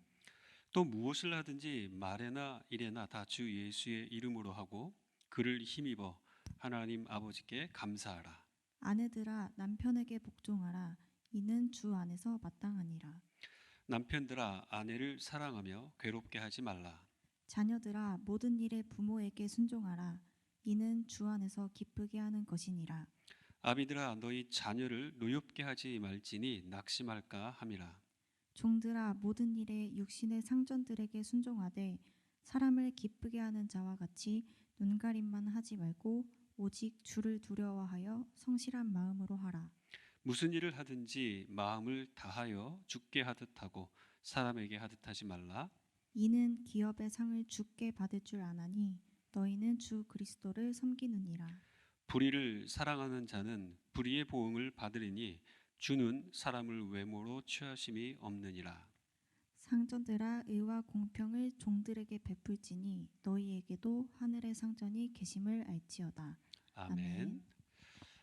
또 무엇을 하든지 말에나 일에나 다 주 예수의 이름으로 하고 그를 힘입어 하나님 아버지께 감사하라. 아내들아 남편에게 복종하라. 이는 주 안에서 마땅하니라. 남편들아 아내를 사랑하며 괴롭게 하지 말라. 자녀들아 모든 일에 부모에게 순종하라. 이는 주 안에서 기쁘게 하는 것이니라. 아비들아 너희 자녀를 노엽게 하지 말지니 낙심할까 함이라. 종들아 모든 일에 육신의 상전들에게 순종하되 사람을 기쁘게 하는 자와 같이 눈가림만 하지 말고 오직 주를 두려워하여 성실한 마음으로 하라. 무슨 일을 하든지 마음을 다하여 주께 하듯 하고 사람에게 하듯 하지 말라. 이는 기업의 상을 주께 받을 줄 아나니 너희는 주 그리스도를 섬기느니라. 불의를 사랑하는 자는 불의의 보응을 받으리니 주는 사람을 외모로 취하심이 없느니라. 상전들아 의와 공평을 종들에게 베풀지니 너희에게도 하늘의 상전이 계심을 알지어다. 아멘. 아멘.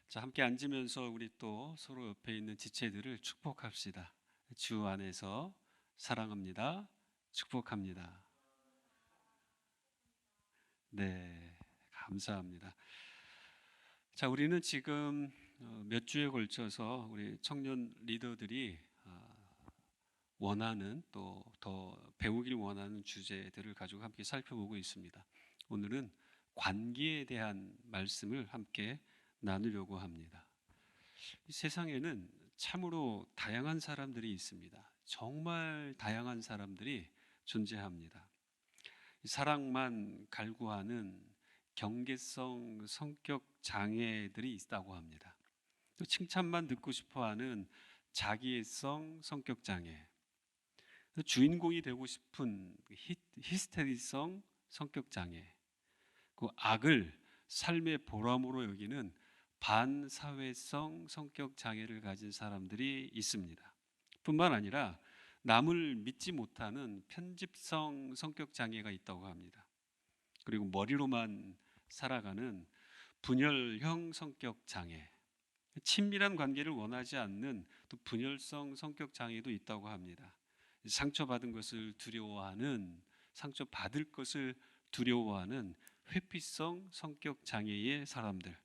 자, 함께 앉으면서 우리 또 서로 옆에 있는 지체들을 축복합시다. 주 안에서 사랑합니다. 축복합니다. 네, 감사합니다. 자, 우리는 지금 몇 주에 걸쳐서 우리 청년 리더들이 원하는 또 더 배우길 원하는 주제들을 가지고 함께 살펴보고 있습니다. 오늘은 관계에 대한 말씀을 함께 나누려고 합니다. 이 세상에는 참으로 다양한 사람들이 있습니다. 정말 다양한 사람들이 존재합니다. 사랑만 갈구하는 경계성 성격 장애들이 있다고 합니다. 또 칭찬만 듣고 싶어하는 자기애성 성격 장애, 주인공이 되고 싶은 히스테리성 성격 장애, 그 악을 삶의 보람으로 여기는 반사회성 성격 장애를 가진 사람들이 있습니다. 뿐만 아니라 남을 믿지 못하는 편집성 성격 장애가 있다고 합니다. 그리고 머리로만 살아가는 분열형 성격 장애, 친밀한 관계를 원하지 않는 또 분열성 성격 장애도 있다고 합니다. 상처받은 것을 두려워하는, 상처받을 것을 두려워하는 회피성 성격 장애의 사람들,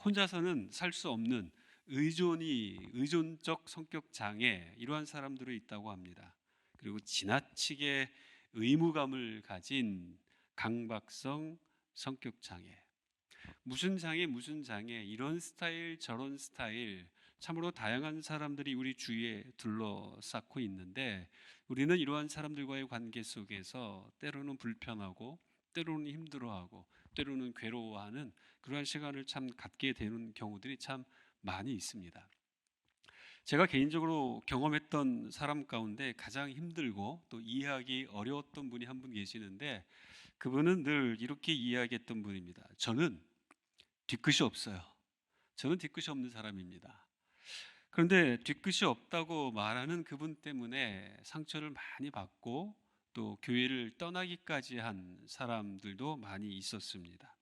혼자서는 살 수 없는 의존적 성격 장애, 이러한 사람들이 있다고 합니다. 그리고 지나치게 의무감을 가진 강박성 성격 장애, 무슨 장애, 이런 스타일 저런 스타일, 참으로 다양한 사람들이 우리 주위에 둘러싸고 있는데, 우리는 이러한 사람들과의 관계 속에서 때로는 불편하고 때로는 힘들어하고 때로는 괴로워하는 그러한 시간을 참 갖게 되는 경우들이 참 많이 있습니다. 제가 개인적으로 경험했던 사람 가운데 가장 힘들고 또 이해하기 어려웠던 분이 한 분 계시는데, 그분은 늘 이렇게 이야기했던 분입니다. 저는 뒤끝이 없어요. 저는 뒤끝이 없는 사람입니다. 그런데 뒤끝이 없다고 말하는 그분 때문에 상처를 많이 받고 또 교회를 떠나기까지 한 사람들도 많이 있었습니다.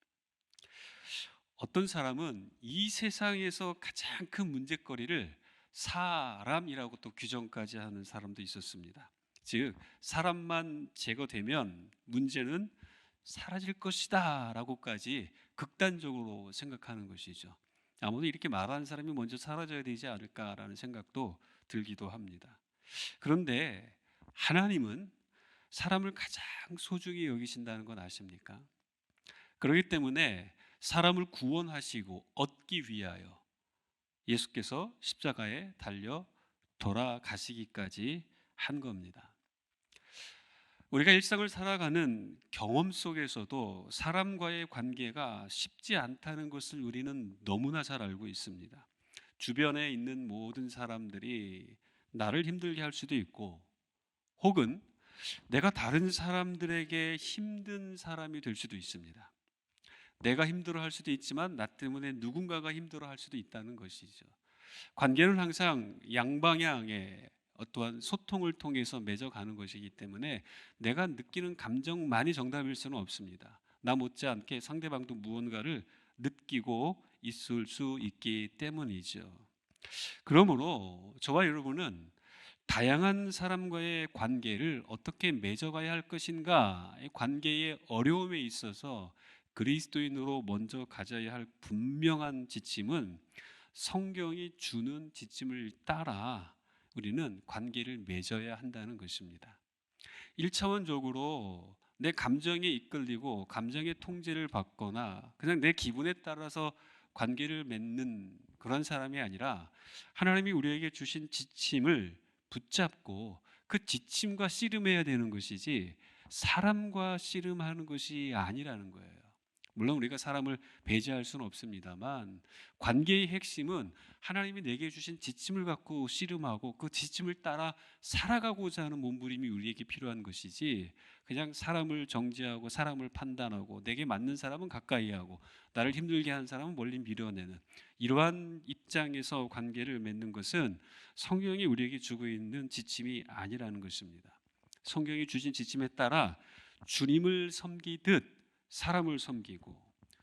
어떤 사람은 이 세상에서 가장 큰 문제거리를 사람이라고 또 규정까지 하는 사람도 있었습니다. 즉, 사람만 제거되면 문제는 사라질 것이다 라고까지 극단적으로 생각하는 것이죠. 아무도 이렇게 말하는 사람이 먼저 사라져야 되지 않을까라는 생각도 들기도 합니다. 그런데 하나님은 사람을 가장 소중히 여기신다는 건 아십니까? 그렇기 때문에 사람을 구원하시고 얻기 위하여 예수께서 십자가에 달려 돌아가시기까지 한 겁니다. 우리가 일상을 살아가는 경험 속에서도 사람과의 관계가 쉽지 않다는 것을 우리는 너무나 잘 알고 있습니다. 주변에 있는 모든 사람들이 나를 힘들게 할 수도 있고, 혹은 내가 다른 사람들에게 힘든 사람이 될 수도 있습니다. 내가 힘들어할 수도 있지만 나 때문에 누군가가 힘들어할 수도 있다는 것이죠. 관계는 항상 양방향의 어떠한 소통을 통해서 맺어가는 것이기 때문에 내가 느끼는 감정만이 정답일 수는 없습니다. 나 못지않게 상대방도 무언가를 느끼고 있을 수 있기 때문이죠. 그러므로 저와 여러분은 다양한 사람과의 관계를 어떻게 맺어가야 할 것인가, 관계의 어려움에 있어서 그리스도인으로 먼저 가져야 할 분명한 지침은 성경이 주는 지침을 따라 우리는 관계를 맺어야 한다는 것입니다. 1차원적으로 내 감정에 이끌리고 감정의 통제를 받거나 그냥 내 기분에 따라서 관계를 맺는 그런 사람이 아니라 하나님이 우리에게 주신 지침을 붙잡고 그 지침과 씨름해야 되는 것이지 사람과 씨름하는 것이 아니라는 거예요. 물론 우리가 사람을 배제할 수는 없습니다만 관계의 핵심은 하나님이 내게 주신 지침을 갖고 씨름하고 그 지침을 따라 살아가고자 하는 몸부림이 우리에게 필요한 것이지 그냥 사람을 정죄하고 사람을 판단하고 내게 맞는 사람은 가까이 하고 나를 힘들게 하는 사람은 멀리 밀어내는 이러한 입장에서 관계를 맺는 것은 성경이 우리에게 주고 있는 지침이 아니라는 것입니다. 성경이 주신 지침에 따라 주님을 섬기듯 사람을 섬기고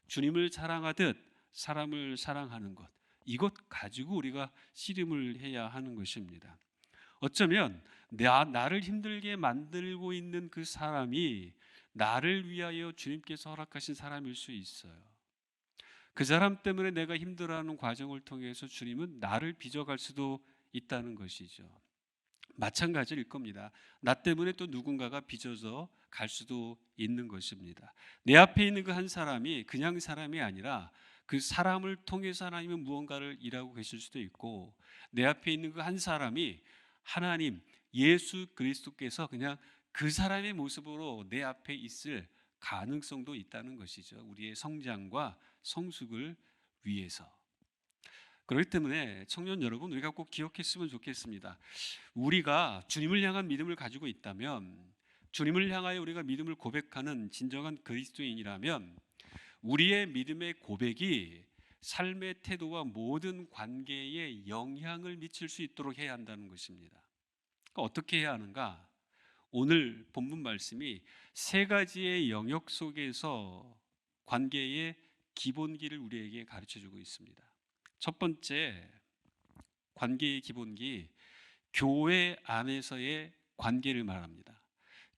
주님을 사랑하듯 사람을 사랑하는 것, 이것 가지고 우리가 씨름을 해야 하는 것입니다. 어쩌면 나를 힘들게 만들고 있는 그 사람이 나를 위하여 주님께서 허락하신 사람일 수 있어요. 그 사람 때문에 내가 힘들어하는 과정을 통해서 주님은 나를 빚어갈 수도 있다는 것이죠. 마찬가지일 겁니다. 나 때문에 또 누군가가 빚어져 갈 수도 있는 것입니다. 내 앞에 있는 그 한 사람이 그냥 사람이 아니라 그 사람을 통해서 하나님은 무언가를 일하고 계실 수도 있고 내 앞에 있는 그 한 사람이 하나님 예수 그리스도께서 그냥 그 사람의 모습으로 내 앞에 있을 가능성도 있다는 것이죠. 우리의 성장과 성숙을 위해서. 그렇기 때문에 청년 여러분, 우리가 꼭 기억했으면 좋겠습니다. 우리가 주님을 향한 믿음을 가지고 있다면, 주님을 향하여 우리가 믿음을 고백하는 진정한 그리스도인이라면 우리의 믿음의 고백이 삶의 태도와 모든 관계에 영향을 미칠 수 있도록 해야 한다는 것입니다. 그러니까 어떻게 해야 하는가? 오늘 본문 말씀이 세 가지의 영역 속에서 관계의 기본기를 우리에게 가르쳐주고 있습니다. 첫 번째 관계의 기본기, 교회 안에서의 관계를 말합니다.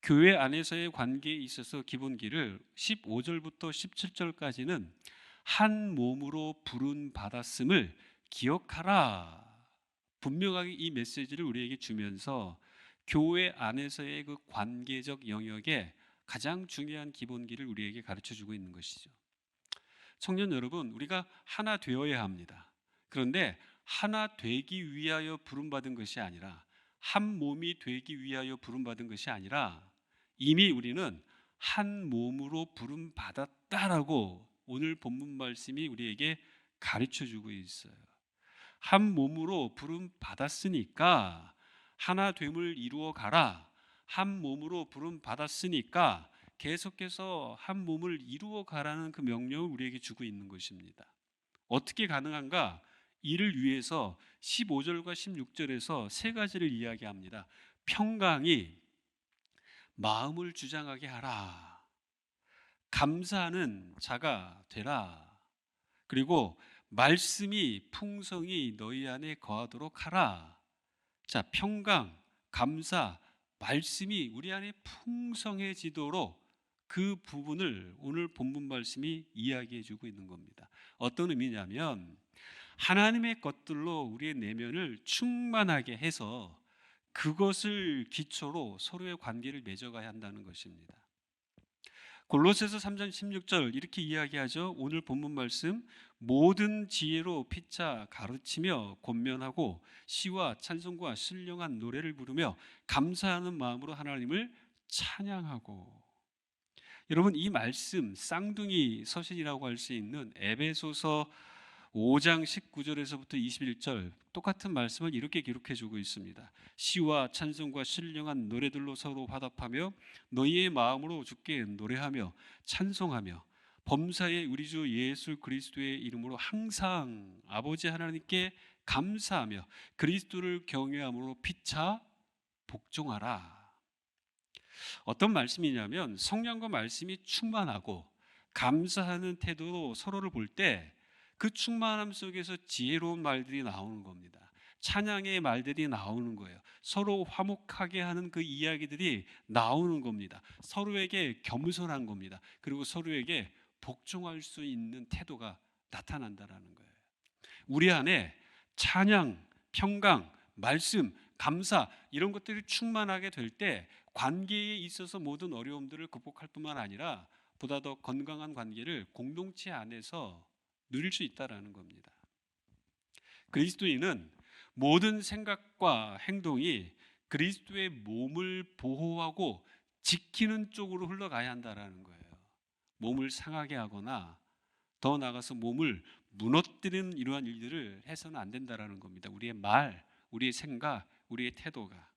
교회 안에서의 관계에 있어서 기본기를 15절부터 17절까지는 한 몸으로 부름 받았음을 기억하라, 분명하게 이 메시지를 우리에게 주면서 교회 안에서의 그 관계적 영역에 가장 중요한 기본기를 우리에게 가르쳐주고 있는 것이죠. 청년 여러분, 우리가 하나 되어야 합니다. 그런데 하나 되기 위하여 부름받은 것이 아니라, 한 몸이 되기 위하여 부름받은 것이 아니라 이미 우리는 한 몸으로 부름받았다라고 오늘 본문 말씀이 우리에게 가르쳐주고 있어요. 한 몸으로 부름받았으니까 하나됨을 이루어 가라. 한 몸으로 부름받았으니까 계속해서 한 몸을 이루어 가라는 그 명령을 우리에게 주고 있는 것입니다. 어떻게 가능한가? 이를 위해서 15절과 16절에서 세 가지를 이야기합니다. 평강이 마음을 주장하게 하라. 감사하는 자가 되라. 그리고 말씀이 풍성히 너희 안에 거하도록 하라. 자, 평강, 감사, 말씀이 우리 안에 풍성해지도록 그 부분을 오늘 본문 말씀이 이야기해 주고 있는 겁니다. 어떤 의미냐면 하나님의 것들로 우리의 내면을 충만하게 해서 그것을 기초로 서로의 관계를 맺어가야 한다는 것입니다. 골로새서 3장 16절 이렇게 이야기하죠. 오늘 본문 말씀, 모든 지혜로 피차 가르치며 권면하고 시와 찬송과 신령한 노래를 부르며 감사하는 마음으로 하나님을 찬양하고. 여러분, 이 말씀 쌍둥이 서신이라고 할 수 있는 에베소서 5장 19절에서부터 21절 똑같은 말씀을 이렇게 기록해 주고 있습니다. 시와 찬송과 신령한 노래들로 서로 화답하며 너희의 마음으로 주께 노래하며 찬송하며 범사의 우리 주 예수 그리스도의 이름으로 항상 아버지 하나님께 감사하며 그리스도를 경외함으로 피차 복종하라. 어떤 말씀이냐면 성령과 말씀이 충만하고 감사하는 태도로 서로를 볼 때 그 충만함 속에서 지혜로운 말들이 나오는 겁니다. 찬양의 말들이 나오는 거예요. 서로 화목하게 하는 그 이야기들이 나오는 겁니다. 서로에게 겸손한 겁니다. 그리고 서로에게 복종할 수 있는 태도가 나타난다라는 거예요. 우리 안에 찬양, 평강, 말씀, 감사 이런 것들이 충만하게 될 때 관계에 있어서 모든 어려움들을 극복할 뿐만 아니라 보다 더 건강한 관계를 공동체 안에서 누릴 수 있다라는 겁니다. 그리스도인은 모든 생각과 행동이 그리스도의 몸을 보호하고 지키는 쪽으로 흘러가야 한다라는 거예요. 몸을 상하게 하거나 더 나아가서 몸을 무너뜨리는 이러한 일들을 해서는 안 된다라는 겁니다. 우리의 말, 우리의 생각, 우리의 태도가.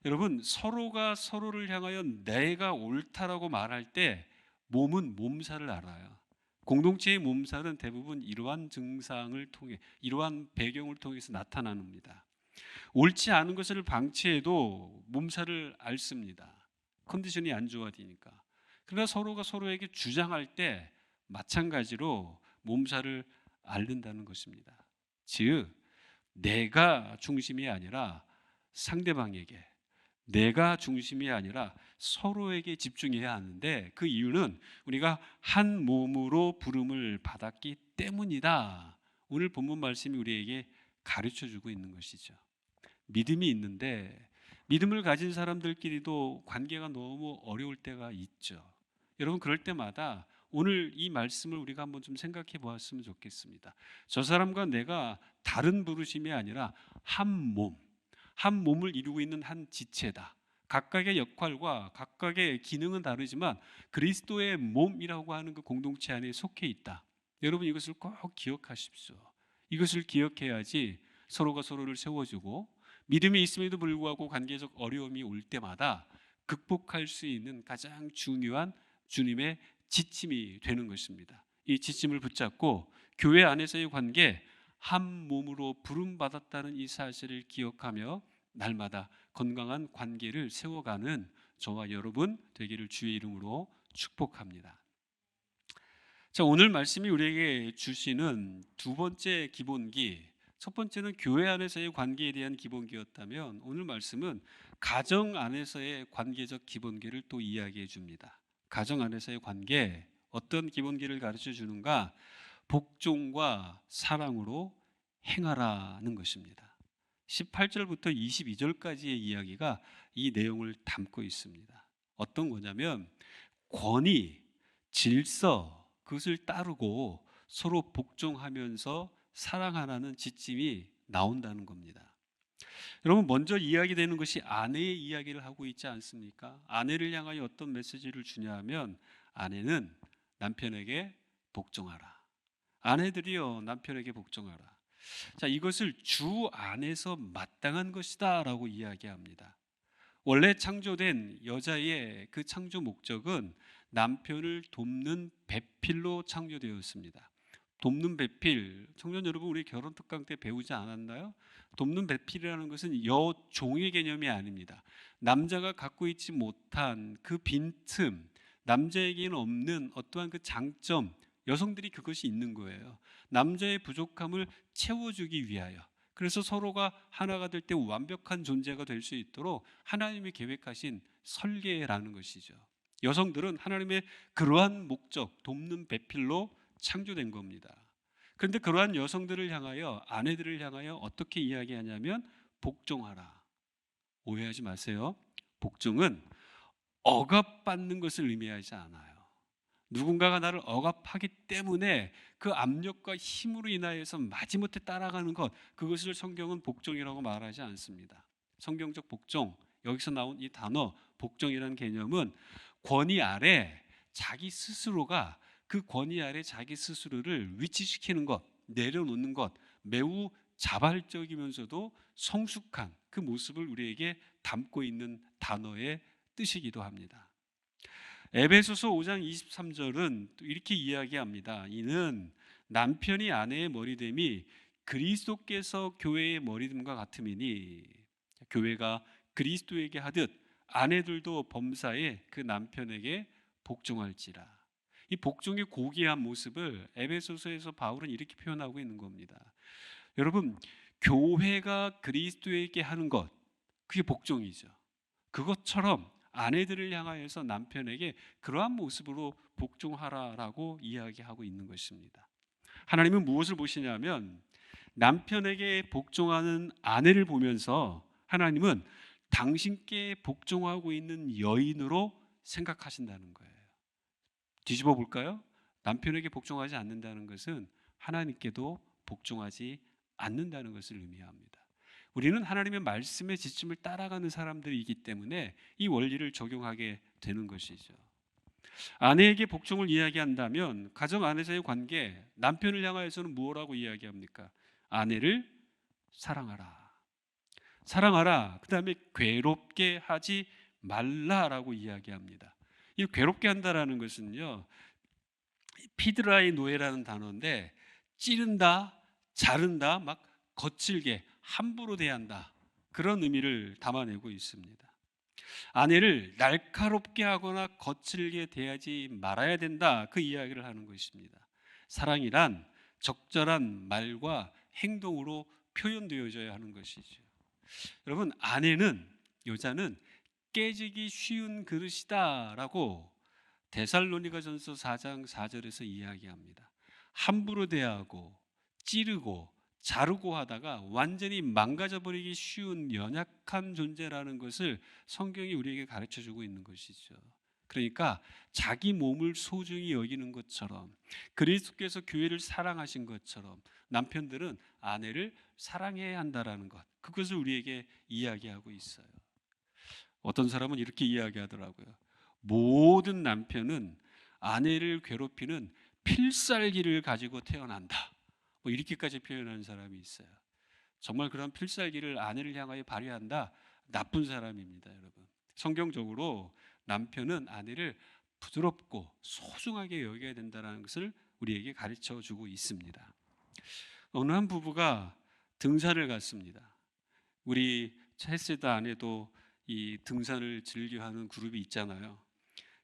여러분, 서로가 서로를 향하여 내가 옳다라고 말할 때 몸은 몸살을 알아요. 공동체의 몸살은 대부분 이러한 증상을 통해, 이러한 배경을 통해서 나타납니다. 옳지 않은 것을 방치해도 몸살을 앓습니다. 컨디션이 안 좋아지니까. 그러나 서로가 서로에게 주장할 때 마찬가지로 몸살을 앓는다는 것입니다. 즉, 내가 중심이 아니라 상대방에게, 내가 중심이 아니라 서로에게 집중해야 하는데, 그 이유는 우리가 한 몸으로 부름을 받았기 때문이다. 오늘 본문 말씀이 우리에게 가르쳐주고 있는 것이죠. 믿음이 있는데 믿음을 가진 사람들끼리도 관계가 너무 어려울 때가 있죠. 여러분, 그럴 때마다 오늘 이 말씀을 우리가 한번 좀 생각해 보았으면 좋겠습니다. 저 사람과 내가 다른 부르심이 아니라 한 몸, 한 몸을 이루고 있는 한 지체다. 각각의 역할과 각각의 기능은 다르지만 그리스도의 몸이라고 하는 그 공동체 안에 속해 있다. 여러분, 이것을 꼭 기억하십시오. 이것을 기억해야지 서로가 서로를 세워주고 믿음이 있음에도 불구하고 관계적 어려움이 올 때마다 극복할 수 있는 가장 중요한 주님의 지침이 되는 것입니다. 이 지침을 붙잡고 교회 안에서의 관계, 한 몸으로 부름받았다는 이 사실을 기억하며 날마다 건강한 관계를 세워가는 저와 여러분 되기를 주의 이름으로 축복합니다. 자, 오늘 말씀이 우리에게 주시는 두 번째 기본기, 첫 번째는 교회 안에서의 관계에 대한 기본기였다면 오늘 말씀은 가정 안에서의 관계적 기본기를 또 이야기해 줍니다. 가정 안에서의 관계, 어떤 기본기를 가르쳐 주는가? 복종과 사랑으로 행하라는 것입니다. 18절부터 22절까지의 이야기가 이 내용을 담고 있습니다. 어떤 거냐면 권위, 질서, 그것을 따르고 서로 복종하면서 사랑하라는 지침이 나온다는 겁니다. 여러분, 먼저 이야기되는 것이 아내의 이야기를 하고 있지 않습니까? 아내를 향하여 어떤 메시지를 주냐 하면 아내는 남편에게 복종하라. 아내들이여 남편에게 복종하라. 자, 이것을 주 안에서 마땅한 것이다 라고 이야기합니다. 원래 창조된 여자의 그 창조 목적은 남편을 돕는 배필로 창조되었습니다. 돕는 배필, 청년 여러분, 우리 결혼 특강 때 배우지 않았나요? 돕는 배필이라는 것은 여종의 개념이 아닙니다. 남자가 갖고 있지 못한 그 빈틈, 남자에게는 없는 어떠한 그 장점, 여성들이 그것이 있는 거예요. 남자의 부족함을 채워주기 위하여. 그래서 서로가 하나가 될 때 완벽한 존재가 될 수 있도록 하나님이 계획하신 설계라는 것이죠. 여성들은 하나님의 그러한 목적, 돕는 배필로 창조된 겁니다. 그런데 그러한 여성들을 향하여, 아내들을 향하여 어떻게 이야기하냐면 복종하라. 오해하지 마세요. 복종은 억압받는 것을 의미하지 않아요. 누군가가 나를 억압하기 때문에 그 압력과 힘으로 인하여서 마지못해 따라가는 것, 그것을 성경은 복종이라고 말하지 않습니다. 성경적 복종, 여기서 나온 이 단어 복종이라는 개념은 권위 아래 자기 스스로가 그 권위 아래 자기 스스로를 위치시키는 것, 내려놓는 것, 매우 자발적이면서도 성숙한 그 모습을 우리에게 담고 있는 단어의 뜻이기도 합니다. 에베소서 5장 23절은 또 이렇게 이야기합니다. 이는 남편이 아내의 머리됨이 그리스도께서 교회의 머리됨과 같음이니, 교회가 그리스도에게 하듯 아내들도 범사에 그 남편에게 복종할지라. 이 복종의 고귀한 모습을 에베소서에서 바울은 이렇게 표현하고 있는 겁니다. 여러분, 교회가 그리스도에게 하는 것, 그게 복종이죠. 그것처럼 아내들을 향하여서 남편에게 그러한 모습으로 복종하라라고 이야기하고 있는 것입니다. 하나님은 무엇을 보시냐면 남편에게 복종하는 아내를 보면서 하나님은 당신께 복종하고 있는 여인으로 생각하신다는 거예요. 뒤집어 볼까요? 남편에게 복종하지 않는다는 것은 하나님께도 복종하지 않는다는 것을 의미합니다. 우리는 하나님의 말씀의 지침을 따라가는 사람들이기 때문에 이 원리를 적용하게 되는 것이죠. 아내에게 복종을 이야기한다면 가정 안에서의 관계, 남편을 향하여서는 무엇라고 이야기합니까? 아내를 사랑하라. 사랑하라. 그 다음에 괴롭게 하지 말라라고 이야기합니다. 이 괴롭게 한다라는 것은요, 피드라이 노예라는 단어인데 찌른다, 자른다, 막 거칠게 함부로 대한다, 그런 의미를 담아내고 있습니다. 아내를 날카롭게 하거나 거칠게 대하지 말아야 된다, 그 이야기를 하는 것입니다. 사랑이란 적절한 말과 행동으로 표현되어져야 하는 것이죠. 여러분, 아내는, 여자는 깨지기 쉬운 그릇이다라고 데살로니가전서 4장 4절에서 이야기합니다. 함부로 대하고 찌르고 자르고 하다가 완전히 망가져버리기 쉬운 연약한 존재라는 것을 성경이 우리에게 가르쳐주고 있는 것이죠. 그러니까 자기 몸을 소중히 여기는 것처럼, 그리스도께서 교회를 사랑하신 것처럼 남편들은 아내를 사랑해야 한다라는 것, 그것을 우리에게 이야기하고 있어요. 어떤 사람은 이렇게 이야기하더라고요. 모든 남편은 아내를 괴롭히는 필살기를 가지고 태어난다, 뭐 이렇게까지 표현하는 사람이 있어요. 정말 그런 필살기를 아내를 향하여 발휘한다, 나쁜 사람입니다, 여러분. 성경적으로 남편은 아내를 부드럽고 소중하게 여겨야 된다는 것을 우리에게 가르쳐 주고 있습니다. 어느 한 부부가 등산을 갔습니다. 우리 헬스드 안에도 이 등산을 즐겨하는 그룹이 있잖아요.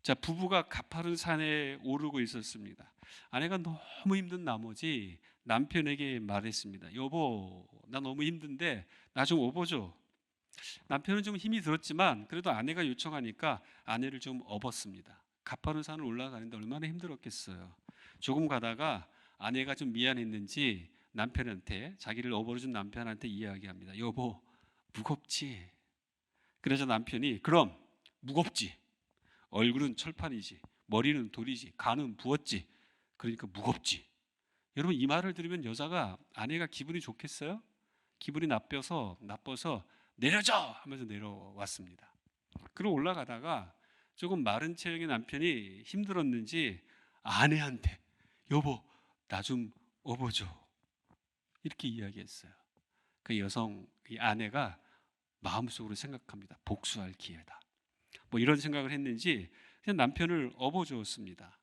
자, 부부가 가파른 산에 오르고 있었습니다. 아내가 너무 힘든 나머지 남편에게 말했습니다. 여보, 나 너무 힘든데 나 좀 업어줘. 남편은 좀 힘이 들었지만 그래도 아내가 요청하니까 아내를 좀 업었습니다. 가파른 산을 올라가는데 얼마나 힘들었겠어요. 조금 가다가 아내가 좀 미안했는지 남편한테, 자기를 업어준 남편한테 이야기합니다. 여보, 무겁지? 그래서 남편이 그럼 무겁지. 얼굴은 철판이지, 머리는 돌이지, 간은 부었지, 그러니까 무겁지. 여러분, 이 말을 들으면 여자가, 아내가 기분이 좋겠어요? 기분이 나빠서 내려줘 하면서 내려왔습니다. 그리고 올라가다가 조금 마른 체형의 남편이 힘들었는지 아내한테 여보, 나 좀 업어줘, 이렇게 이야기했어요. 그 여성, 이 아내가 마음속으로 생각합니다. 복수할 기회다, 뭐 이런 생각을 했는지 그냥 남편을 업어주었습니다.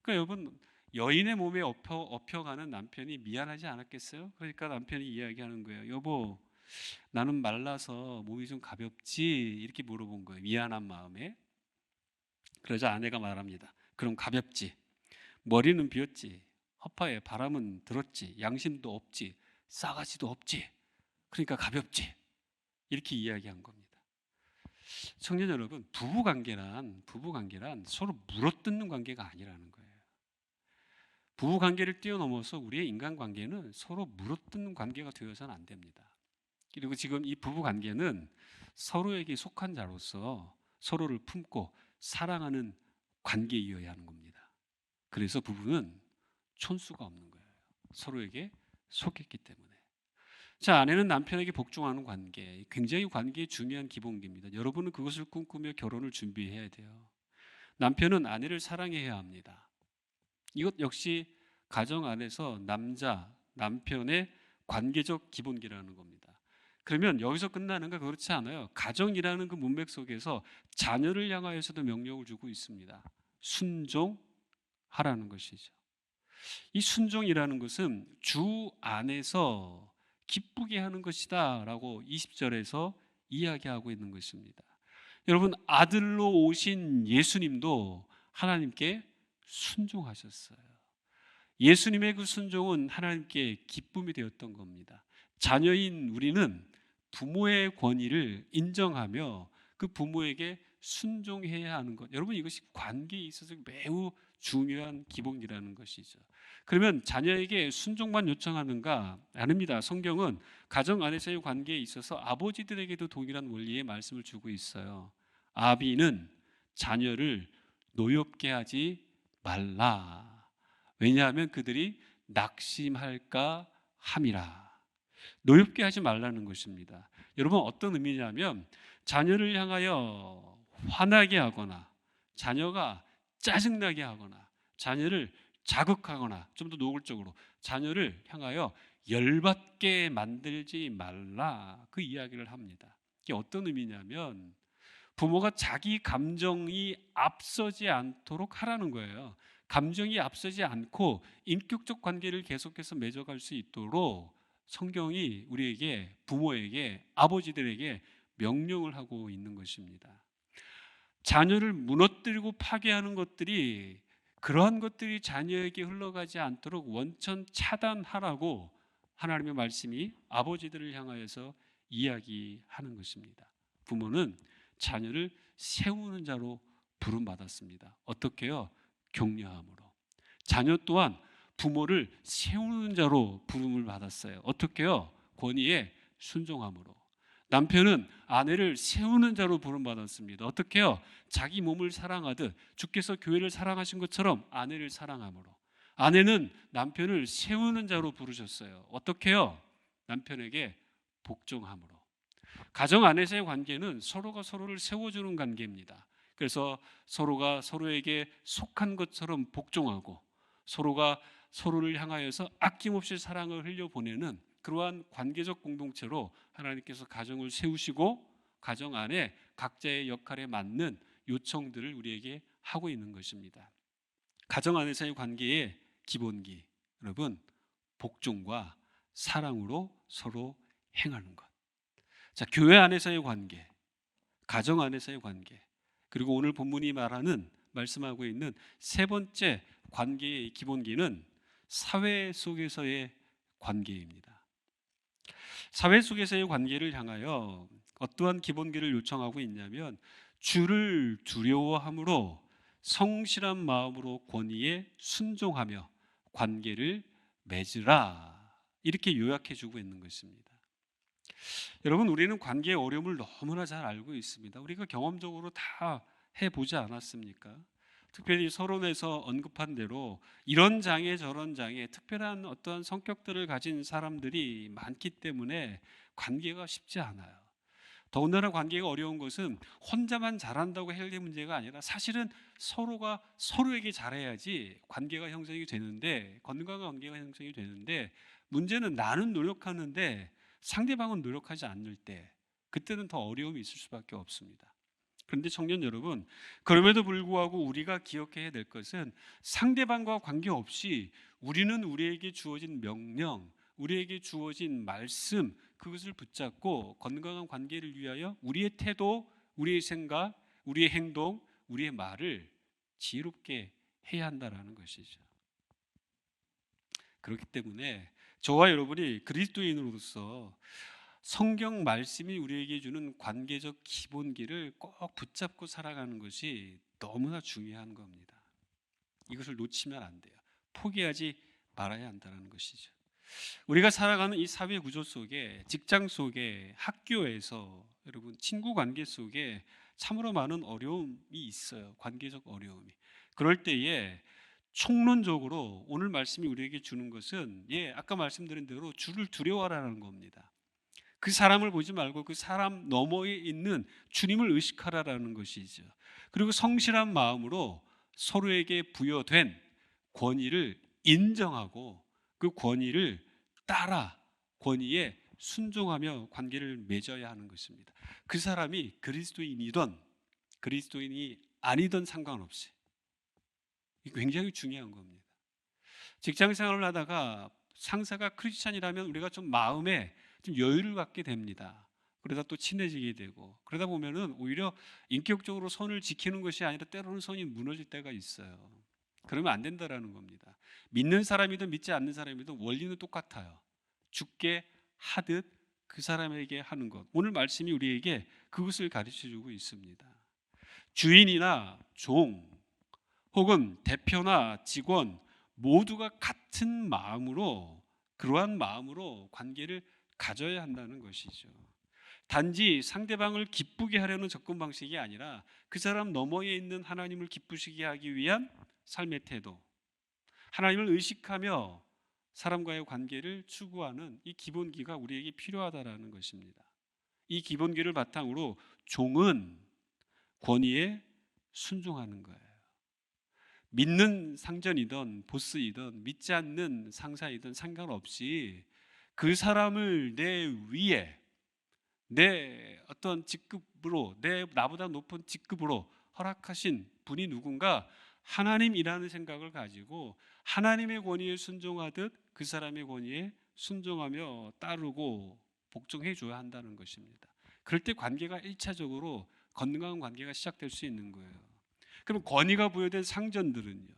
그러니까 여러분, 여인의 몸에 업혀가는 남편이 미안하지 않았겠어요? 그러니까 남편이 이야기하는 거예요. 여보, 나는 말라서 몸이 좀 가볍지? 이렇게 물어본 거예요, 미안한 마음에. 그러자 아내가 말합니다. 그럼 가볍지? 머리는 비었지? 허파에 바람은 들었지? 양심도 없지? 싸가지도 없지? 그러니까 가볍지? 이렇게 이야기한 겁니다. 청년 여러분, 부부관계란 서로 물어뜯는 관계가 아니라는 거예요. 부부관계를 뛰어넘어서 우리의 인간관계는 서로 물어뜯는 관계가 되어서는 안 됩니다. 그리고 지금 이 부부관계는 서로에게 속한 자로서 서로를 품고 사랑하는 관계이어야 하는 겁니다. 그래서 부부는 촌수가 없는 거예요. 서로에게 속했기 때문에. 자, 아내는 남편에게 복종하는 관계, 굉장히 관계의 중요한 기본기입니다. 여러분은 그것을 꿈꾸며 결혼을 준비해야 돼요. 남편은 아내를 사랑해야 합니다. 이것 역시 가정 안에서 남편의 관계적 기본기라는 겁니다. 그러면 여기서 끝나는가? 그렇지 않아요. 가정이라는 그 문맥 속에서 자녀를 향하여서도 명령을 주고 있습니다. 순종하라는 것이죠. 이 순종이라는 것은 주 안에서 기쁘게 하는 것이다 라고 20절에서 이야기하고 있는 것입니다. 여러분, 아들로 오신 예수님도 하나님께 순종하셨어요. 예수님의 그 순종은 하나님께 기쁨이 되었던 겁니다. 자녀인 우리는 부모의 권위를 인정하며 그 부모에게 순종해야 하는 것. 여러분 이것이 관계에 있어서 매우 중요한 기본이라는 것이죠. 그러면 자녀에게 순종만 요청하는가? 아닙니다. 성경은 가정 안에서의 관계에 있어서 아버지들에게도 동일한 원리의 말씀을 주고 있어요. 아비는 자녀를 노엽게 하지 말라. 왜냐하면 그들이 낙심할까 함이라. 노엽게 하지 말라는 것입니다. 여러분 어떤 의미냐면 자녀를 향하여 화나게 하거나 자녀가 짜증나게 하거나 자녀를 자극하거나 좀 더 노골적으로 자녀를 향하여 열받게 만들지 말라, 그 이야기를 합니다. 이게 어떤 의미냐면 부모가 자기 감정이 앞서지 않도록 하라는 거예요. 감정이 앞서지 않고 인격적 관계를 계속해서 맺어갈 수 있도록 성경이 우리에게, 부모에게, 아버지들에게 명령을 하고 있는 것입니다. 자녀를 무너뜨리고 파괴하는 것들이, 그러한 것들이 자녀에게 흘러가지 않도록 원천 차단하라고 하나님의 말씀이 아버지들을 향하여서 이야기하는 것입니다. 부모는 자녀를 세우는 자로 부름받았습니다. 어떻게요? 격려함으로. 자녀 또한 부모를 세우는 자로 부름을 받았어요. 어떻게요? 권위에 순종함으로. 남편은 아내를 세우는 자로 부름받았습니다. 어떻게요? 자기 몸을 사랑하듯 주께서 교회를 사랑하신 것처럼 아내를 사랑함으로. 아내는 남편을 세우는 자로 부르셨어요. 어떻게요? 남편에게 복종함으로. 가정 안에서의 관계는 서로가 서로를 세워주는 관계입니다. 그래서 서로가 서로에게 속한 것처럼 복종하고 서로가 서로를 향하여서 아낌없이 사랑을 흘려보내는 그러한 관계적 공동체로 하나님께서 가정을 세우시고 가정 안에 각자의 역할에 맞는 요청들을 우리에게 하고 있는 것입니다. 가정 안에서의 관계의 기본기, 여러분, 복종과 사랑으로 서로 행하는 것. 자, 교회 안에서의 관계, 가정 안에서의 관계, 그리고 오늘 본문이 말씀하고 있는 세 번째 관계의 기본기는 사회 속에서의 관계입니다. 사회 속에서의 관계를 향하여 어떠한 기본기를 요청하고 있냐면 주를 두려워함으로 성실한 마음으로 권위에 순종하며 관계를 맺으라, 이렇게 요약해 주고 있는 것입니다. 여러분, 우리는 관계의 어려움을 너무나 잘 알고 있습니다. 우리가 경험적으로 다 해보지 않았습니까? 특별히 서론에서 언급한 대로 이런 장애 저런 장애, 특별한 어떠한 성격들을 가진 사람들이 많기 때문에 관계가 쉽지 않아요. 더군다나 관계가 어려운 것은 혼자만 잘한다고 해결될 문제가 아니라 사실은 서로가 서로에게 잘해야지 관계가 형성이 되는데, 건강한 관계가 형성이 되는데, 문제는 나는 노력하는데 상대방은 노력하지 않을 때, 그때는 더 어려움이 있을 수밖에 없습니다. 그런데 청년 여러분, 그럼에도 불구하고 우리가 기억해야 될 것은 상대방과 관계없이 우리는 우리에게 주어진 명령, 우리에게 주어진 말씀, 그것을 붙잡고 건강한 관계를 위하여 우리의 태도, 우리의 생각, 우리의 행동, 우리의 말을 지혜롭게 해야 한다는 것이죠. 그렇기 때문에 저와 여러분이 그리스도인으로서 성경 말씀이 우리에게 주는 관계적 기본기를 꼭 붙잡고 살아가는 것이 너무나 중요한 겁니다. 이것을 놓치면 안 돼요. 포기하지 말아야 한다는 것이죠. 우리가 살아가는 이 사회 구조 속에, 직장 속에, 학교에서, 여러분 친구 관계 속에 참으로 많은 어려움이 있어요. 관계적 어려움이. 그럴 때에 총론적으로 오늘 말씀이 우리에게 주는 것은, 아까 말씀드린 대로 주를 두려워하라는 겁니다. 그 사람을 보지 말고 그 사람 너머에 있는 주님을 의식하라는 것이죠. 그리고 성실한 마음으로 서로에게 부여된 권위를 인정하고 그 권위를 따라 권위에 순종하며 관계를 맺어야 하는 것입니다. 그 사람이 그리스도인이든 그리스도인이 아니든 상관없이. 이게 굉장히 중요한 겁니다. 직장 생활을 하다가 상사가 크리스찬이라면 우리가 좀 마음에 좀 여유를 갖게 됩니다. 그러다 또 친해지게 되고, 그러다 보면은 오히려 인격적으로 선을 지키는 것이 아니라 때로는 선이 무너질 때가 있어요. 그러면 안 된다라는 겁니다. 믿는 사람이든 믿지 않는 사람이든 원리는 똑같아요. 죽게 하듯 그 사람에게 하는 것. 오늘 말씀이 우리에게 그것을 가르쳐 주고 있습니다. 주인이나 종 혹은 대표나 직원 모두가 같은 마음으로, 그러한 마음으로 관계를 가져야 한다는 것이죠. 단지 상대방을 기쁘게 하려는 접근 방식이 아니라 그 사람 너머에 있는 하나님을 기쁘시게 하기 위한 삶의 태도, 하나님을 의식하며 사람과의 관계를 추구하는 이 기본기가 우리에게 필요하다라는 것입니다. 이 기본기를 바탕으로 종은 권위에 순종하는 거예요. 믿는 상전이든 보스이든 믿지 않는 상사이든 상관없이 그 사람을 내 위에, 내 어떤 직급으로, 나보다 높은 직급으로 허락하신 분이 누군가 하나님이라는 생각을 가지고 하나님의 권위에 순종하듯 그 사람의 권위에 순종하며 따르고 복종해 줘야 한다는 것입니다. 그럴 때 관계가 1차적으로 건강한 관계가 시작될 수 있는 거예요. 그럼 권위가 부여된 상전들은요,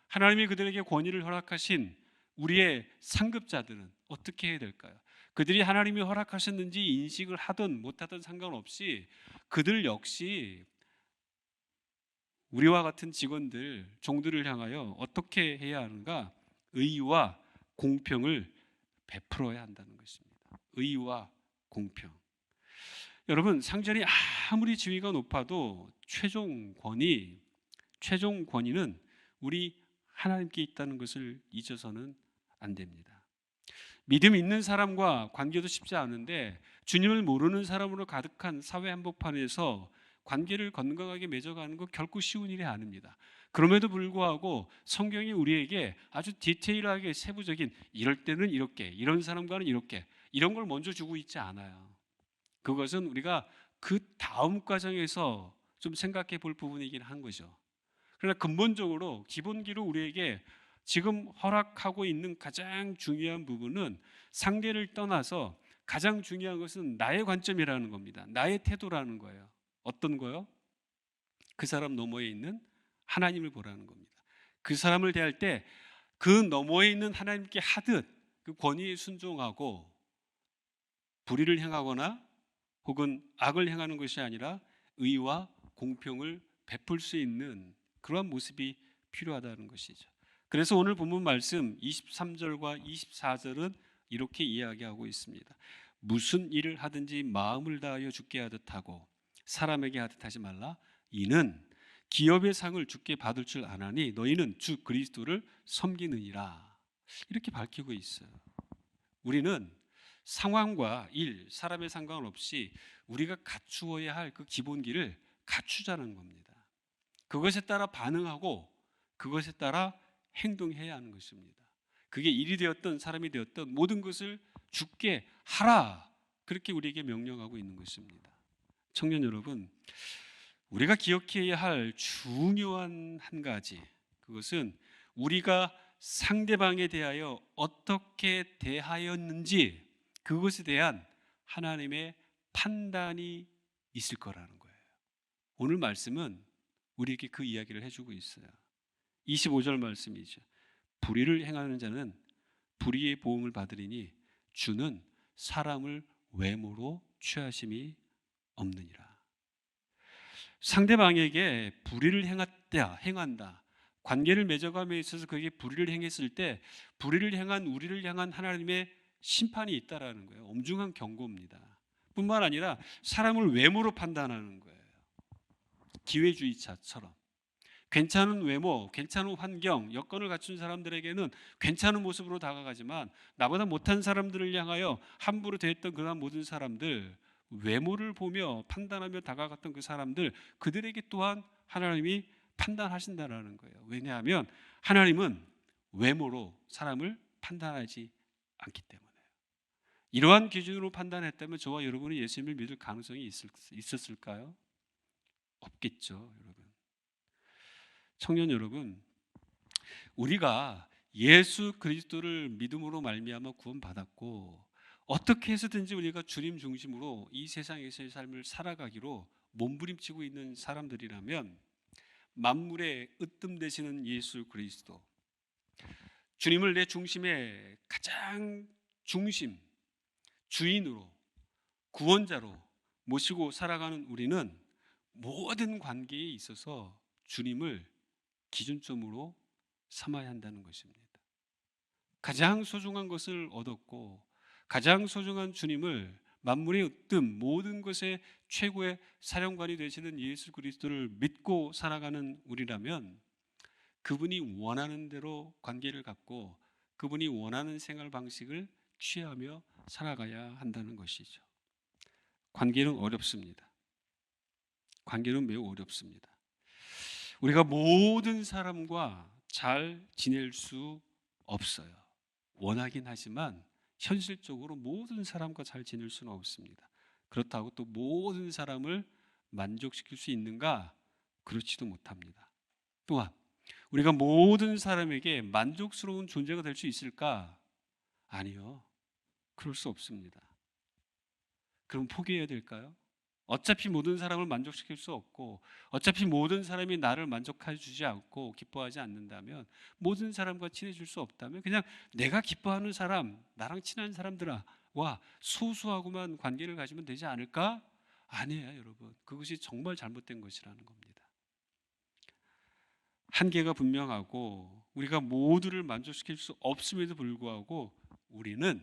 하나님이 그들에게 권위를 허락하신 우리의 상급자들은 어떻게 해야 될까요? 그들이 하나님이 허락하셨는지 인식을 하든 못하든 상관없이 그들 역시 우리와 같은 직원들, 종들을 향하여 어떻게 해야 하는가? 의와 공평을 베풀어야 한다는 것입니다. 의와 공평. 여러분, 상전이 아무리 지위가 높아도 최종 권위는 우리 하나님께 있다는 것을 잊어서는 안 됩니다. 믿음 있는 사람과 관계도 쉽지 않은데 주님을 모르는 사람으로 가득한 사회 한복판에서 관계를 건강하게 맺어가는 거 결코 쉬운 일이 아닙니다. 그럼에도 불구하고 성경이 우리에게 아주 디테일하게 세부적인, 이럴 때는 이렇게, 이런 사람과는 이렇게, 이런 걸 먼저 주고 있지 않아요. 그것은 우리가 그 다음 과정에서 좀 생각해 볼 부분이긴 한 거죠. 그러나 근본적으로 기본기로 우리에게 지금 허락하고 있는 가장 중요한 부분은 상대를 떠나서 가장 중요한 것은 나의 관점이라는 겁니다. 나의 태도라는 거예요. 어떤 거요? 그 사람 너머에 있는 하나님을 보라는 겁니다. 그 사람을 대할 때 그 너머에 있는 하나님께 하듯 그 권위에 순종하고 불의를 행하거나 혹은 악을 행하는 것이 아니라 의와 공평을 베풀 수 있는 그러한 모습이 필요하다는 것이죠. 그래서 오늘 본문 말씀 23절과 24절은 이렇게 이야기하고 있습니다. 무슨 일을 하든지 마음을 다하여 주께 하듯 하고 사람에게 하듯 하지 말라. 이는 기업의 상을 주께 받을 줄 아나니 너희는 주 그리스도를 섬기느니라. 이렇게 밝히고 있어요. 우리는 상황과 일, 사람의 상관없이 우리가 갖추어야 할 그 기본기를 갖추자는 겁니다. 그것에 따라 반응하고 그것에 따라 행동해야 하는 것입니다. 그게 일이 되었든 사람이 되었든 모든 것을 주께 하라, 그렇게 우리에게 명령하고 있는 것입니다. 청년 여러분, 우리가 기억해야 할 중요한 한 가지, 그것은 우리가 상대방에 대하여 어떻게 대하였는지 그것에 대한 하나님의 판단이 있을 거라는 거예요. 오늘 말씀은 우리에게 그 이야기를 해주고 있어요. 25절 말씀이죠. 불의를 행하는 자는 불의의 보응을 받으리니 주는 사람을 외모로 취하심이 없느니라. 상대방에게 불의를 행한다. 관계를 맺어감에 있어서 그에게 불의를 행했을 때 불의를 행한 우리를 향한 하나님의 심판이 있다라는 거예요. 엄중한 경고입니다. 뿐만 아니라 사람을 외모로 판단하는 거예요. 기회주의자처럼 괜찮은 외모, 괜찮은 환경, 여건을 갖춘 사람들에게는 괜찮은 모습으로 다가가지만 나보다 못한 사람들을 향하여 함부로 대했던 그런 모든 사람들, 외모를 보며 판단하며 다가갔던 그 사람들, 그들에게 또한 하나님이 판단하신다라는 거예요. 왜냐하면 하나님은 외모로 사람을 판단하지 않기 때문에요. 이러한 기준으로 판단했다면 저와 여러분이 예수님을 믿을 가능성이 있었을까요? 없겠죠, 여러분. 청년 여러분, 우리가 예수 그리스도를 믿음으로 말미암아 구원받았고 어떻게 해서든지 우리가 주님 중심으로 이 세상에서의 삶을 살아가기로 몸부림치고 있는 사람들이라면 만물의 으뜸 되시는 예수 그리스도, 주님을 내 중심의 가장 중심, 주인으로, 구원자로 모시고 살아가는 우리는 모든 관계에 있어서 주님을 기준점으로 삼아야 한다는 것입니다. 가장 소중한 것을 얻었고 가장 소중한 주님을, 만물의 으뜸 모든 것의 최고의 사령관이 되시는 예수 그리스도를 믿고 살아가는 우리라면 그분이 원하는 대로 관계를 갖고 그분이 원하는 생활 방식을 취하며 살아가야 한다는 것이죠. 관계는 어렵습니다. 관계는 매우 어렵습니다. 우리가 모든 사람과 잘 지낼 수 없어요. 원하긴 하지만 현실적으로 모든 사람과 잘 지낼 수는 없습니다. 그렇다고 또 모든 사람을 만족시킬 수 있는가? 그렇지도 못합니다. 또한 우리가 모든 사람에게 만족스러운 존재가 될 수 있을까? 아니요. 그럴 수 없습니다. 그럼 포기해야 될까요? 어차피 모든 사람을 만족시킬 수 없고 어차피 모든 사람이 나를 만족해 주지 않고 기뻐하지 않는다면, 모든 사람과 친해질 수 없다면 그냥 내가 기뻐하는 사람, 나랑 친한 사람들과 소수하고만 관계를 가지면 되지 않을까? 아니에요, 여러분. 그것이 정말 잘못된 것이라는 겁니다. 한계가 분명하고 우리가 모두를 만족시킬 수 없음에도 불구하고 우리는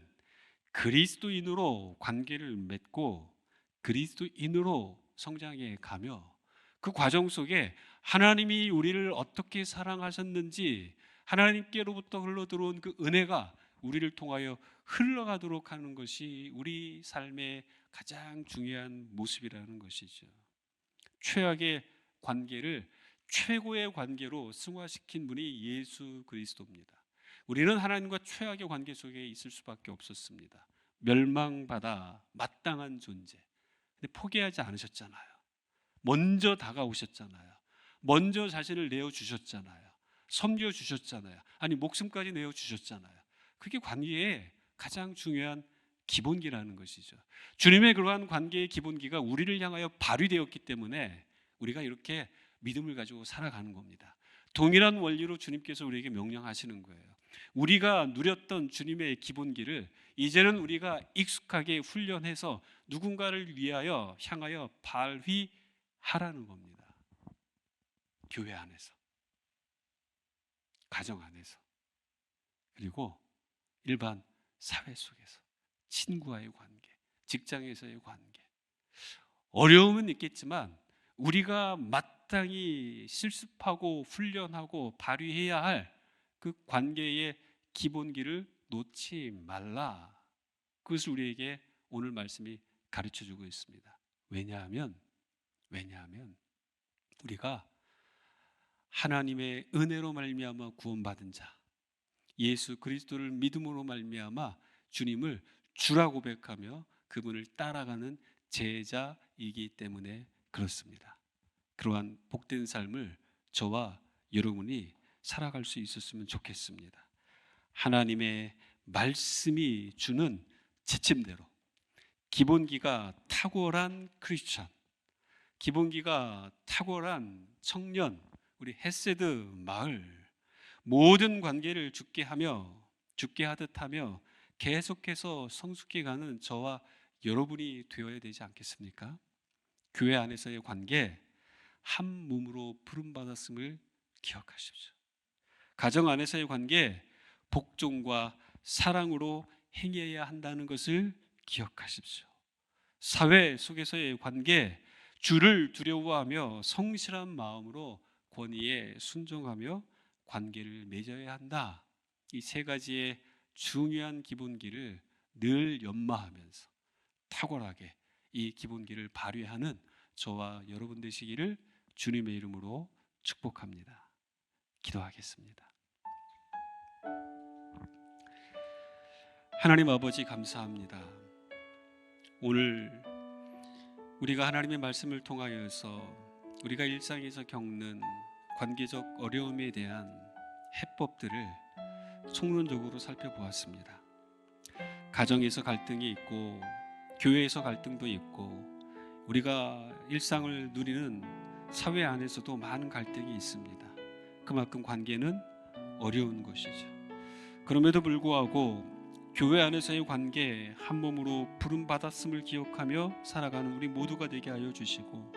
그리스도인으로 관계를 맺고 그리스도인으로 성장해 가며 그 과정 속에 하나님이 우리를 어떻게 사랑하셨는지, 하나님께로부터 흘러들어온 그 은혜가 우리를 통하여 흘러가도록 하는 것이 우리 삶의 가장 중요한 모습이라는 것이죠. 최악의 관계를 최고의 관계로 승화시킨 분이 예수 그리스도입니다. 우리는 하나님과 최악의 관계 속에 있을 수밖에 없었습니다. 멸망받아 마땅한 존재. 근데 포기하지 않으셨잖아요. 먼저 다가오셨잖아요. 먼저 자신을 내어주셨잖아요. 섬겨주셨잖아요. 아니, 목숨까지 내어주셨잖아요. 그게 관계의 가장 중요한 기본기라는 것이죠. 주님의 그러한 관계의 기본기가 우리를 향하여 발휘되었기 때문에 우리가 이렇게 믿음을 가지고 살아가는 겁니다. 동일한 원리로 주님께서 우리에게 명령하시는 거예요. 우리가 누렸던 주님의 기본기를 이제는 우리가 익숙하게 훈련해서 누군가를 위하여 향하여 발휘하라는 겁니다. 교회 안에서, 가정 안에서, 그리고 일반 사회 속에서, 친구와의 관계, 직장에서의 관계. 어려움은 있겠지만 우리가 마땅히 실습하고 훈련하고 발휘해야 할 그 관계의 기본기를 놓지 말라. 그것을 우리에게 오늘 말씀이 가르쳐주고 있습니다. 왜냐하면 우리가 하나님의 은혜로 말미암아 구원받은 자, 예수 그리스도를 믿음으로 말미암아 주님을 주라 고백하며 그분을 따라가는 제자이기 때문에 그렇습니다. 그러한 복된 삶을 저와 여러분이 살아갈 수 있었으면 좋겠습니다. 하나님의 말씀이 주는 지침대로 기본기가 탁월한 크리스천, 기본기가 탁월한 청년, 우리 헤세드 마을, 모든 관계를 죽게 하듯 하며 계속해서 성숙해가는 저와 여러분이 되어야 되지 않겠습니까? 교회 안에서의 관계, 한 몸으로 부름받았음을 기억하십시오. 가정 안에서의 관계, 복종과 사랑으로 행해야 한다는 것을 기억하십시오. 사회 속에서의 관계, 주를 두려워하며 성실한 마음으로 권위에 순종하며 관계를 맺어야 한다. 이 세 가지의 중요한 기본기를 늘 연마하면서 탁월하게 이 기본기를 발휘하는 저와 여러분 되시기를 주님의 이름으로 축복합니다. 기도하겠습니다. 하나님 아버지, 감사합니다. 오늘 우리가 하나님의 말씀을 통하여서 우리가 일상에서 겪는 관계적 어려움에 대한 해법들을 총론적으로 살펴보았습니다. 가정에서 갈등이 있고 교회에서 갈등도 있고 우리가 일상을 누리는 사회 안에서도 많은 갈등이 있습니다. 그만큼 관계는 어려운 것이죠. 그럼에도 불구하고 교회 안에서의 관계, 한 몸으로 부름받았음을 기억하며 살아가는 우리 모두가 되게 하여 주시고,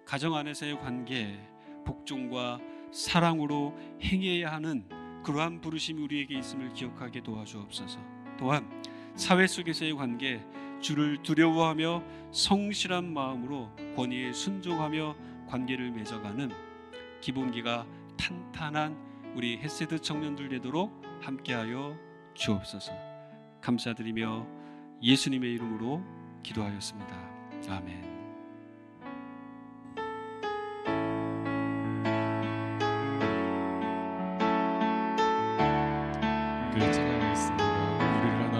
가정 안에서의 관계, 복종과 사랑으로 행해야 하는 그러한 부르심이 우리에게 있음을 기억하게 도와주옵소서. 또한 사회 속에서의 관계, 주를 두려워하며 성실한 마음으로 권위에 순종하며 관계를 맺어가는 기본기가 탄탄한 우리 헤세드 청년들 되도록 함께하여 주옵소서. 감사드리며 예수님의 이름으로 기도하였습니다. 아멘. 함께 찬양하겠습니다. 우리를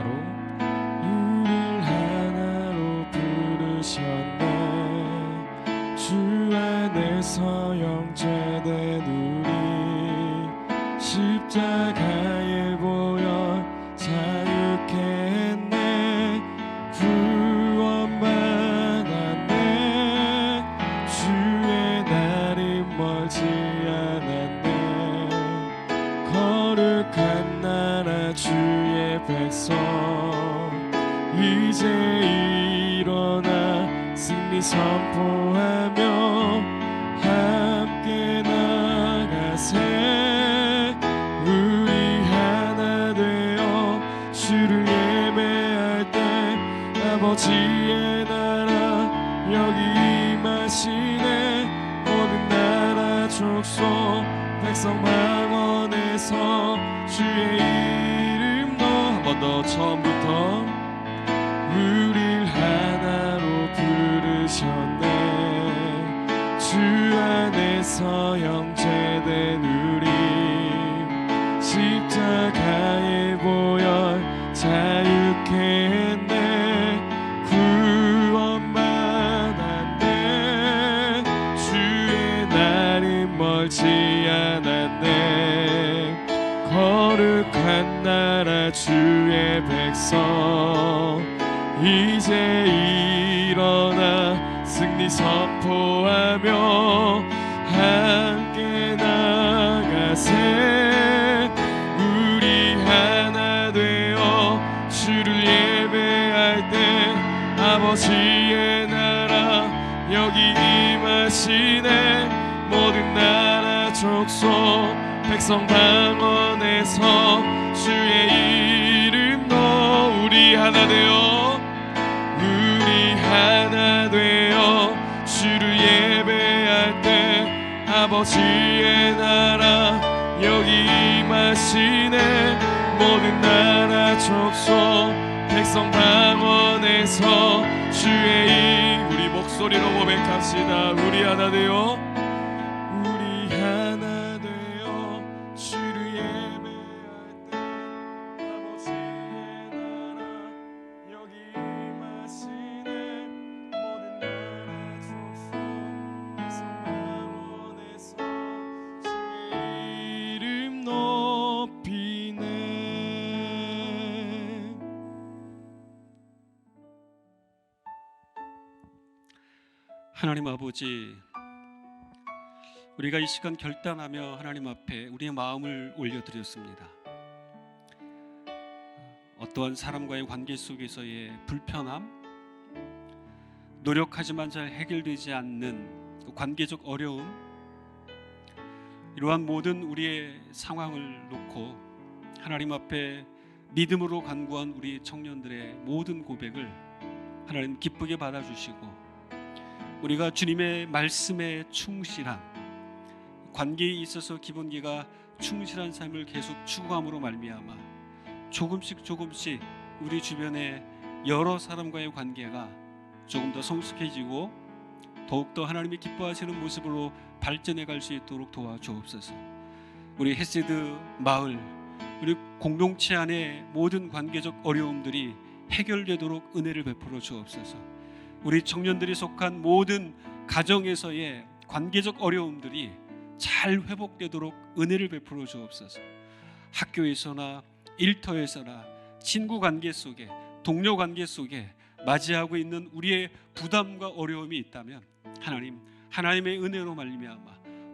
하나로 부르셨네. 주 안에서 영제된 우리 십자가에 보여 자유케 했네. 구원만 안네. 주의 날이 멀지 않았네. 거룩한 나라 주의 백성 이제 일어나 승리 선포하며 함께 나가세. 우리 하나 되어 주를 예배할 때 아버지의 나라 여기 임하시네. 모든 나라 족속 백성 방언에서 주의 이름도 한 번 더 처음부터 우릴 하나로 부르셨네. 주 안에서 영제된 우리 십자가의 보혈 자유케 했네. 구원만 안돼. 주의 날이 멀지 않았네. 거룩한 나라 주의 백성 이제 일어나 승리 선포하며 함께 나가세. 우리 하나 되어 주를 예배할 때 아버지의 나라 여기 임하시네. 모든 나라 족속 백성 방언에서 주의 이름도 우리 하나 되어 주를 예배할 때 아버지의 나라 여기 임하시네. 모든 나라 족속 백성 방언에서 주의 우리 목소리로 고백합시다. 우리 하나 되어 주를 예배할 때 아버지의 나라 여기 임하시네. 모든 나라 족속 백성 방언에서 주의 이름 높이네. 하나님 아버지, 우리가 이 시간 결단하며 하나님 앞에 우리의 마음을 올려드렸습니다. 어떠한 사람과의 관계 속에서의 불편함, 노력하지만 잘 해결되지 않는 그 관계적 어려움, 이러한 모든 우리의 상황을 놓고 하나님 앞에 믿음으로 간구한 우리 청년들의 모든 고백을 하나님 기쁘게 받아주시고, 우리가 주님의 말씀에 충실한 관계에 있어서 기본기가 충실한 삶을 계속 추구함으로 말미암아 조금씩 우리 주변의 여러 사람과의 관계가 조금 더 성숙해지고 더욱더 하나님이 기뻐하시는 모습으로 발전해 갈 수 있도록 도와주옵소서. 우리 헤세드 마을, 우리 공동체 안의 모든 관계적 어려움들이 해결되도록 은혜를 베풀어 주옵소서. 우리 청년들이 속한 모든 가정에서의 관계적 어려움들이 잘 회복되도록 은혜를 베풀어 주옵소서. 학교에서나 일터에서나 친구 관계 속에, 동료 관계 속에 맞이하고 있는 우리의 부담과 어려움이 있다면 하나님의 은혜로 말미암아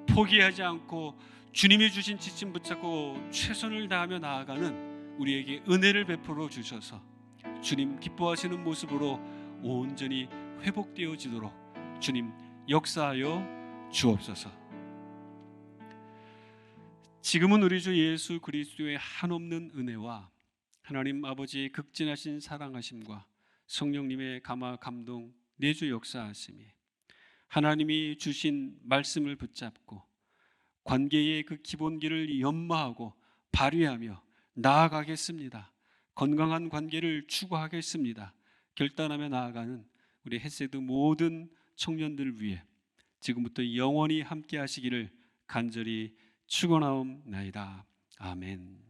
포기하지 않고 주님이 주신 지침 붙잡고 최선을 다하며 나아가는 우리에게 은혜를 베풀어 주셔서 주님 기뻐하시는 모습으로 온전히 회복되어지도록 주님 역사하여 주옵소서. 지금은 우리 주 예수 그리스도의 한없는 은혜와 하나님 아버지의 극진하신 사랑하심과 성령님의 감화 감동 내주 역사하심이 하나님이 주신 말씀을 붙잡고 관계의 그 기본기를 연마하고 발휘하며 나아가겠습니다. 건강한 관계를 추구하겠습니다. 결단하며 나아가는 우리 햇세드 모든 청년들을 위해 지금부터 영원히 함께 하시기를 간절히 축원하옵나이다. 아멘.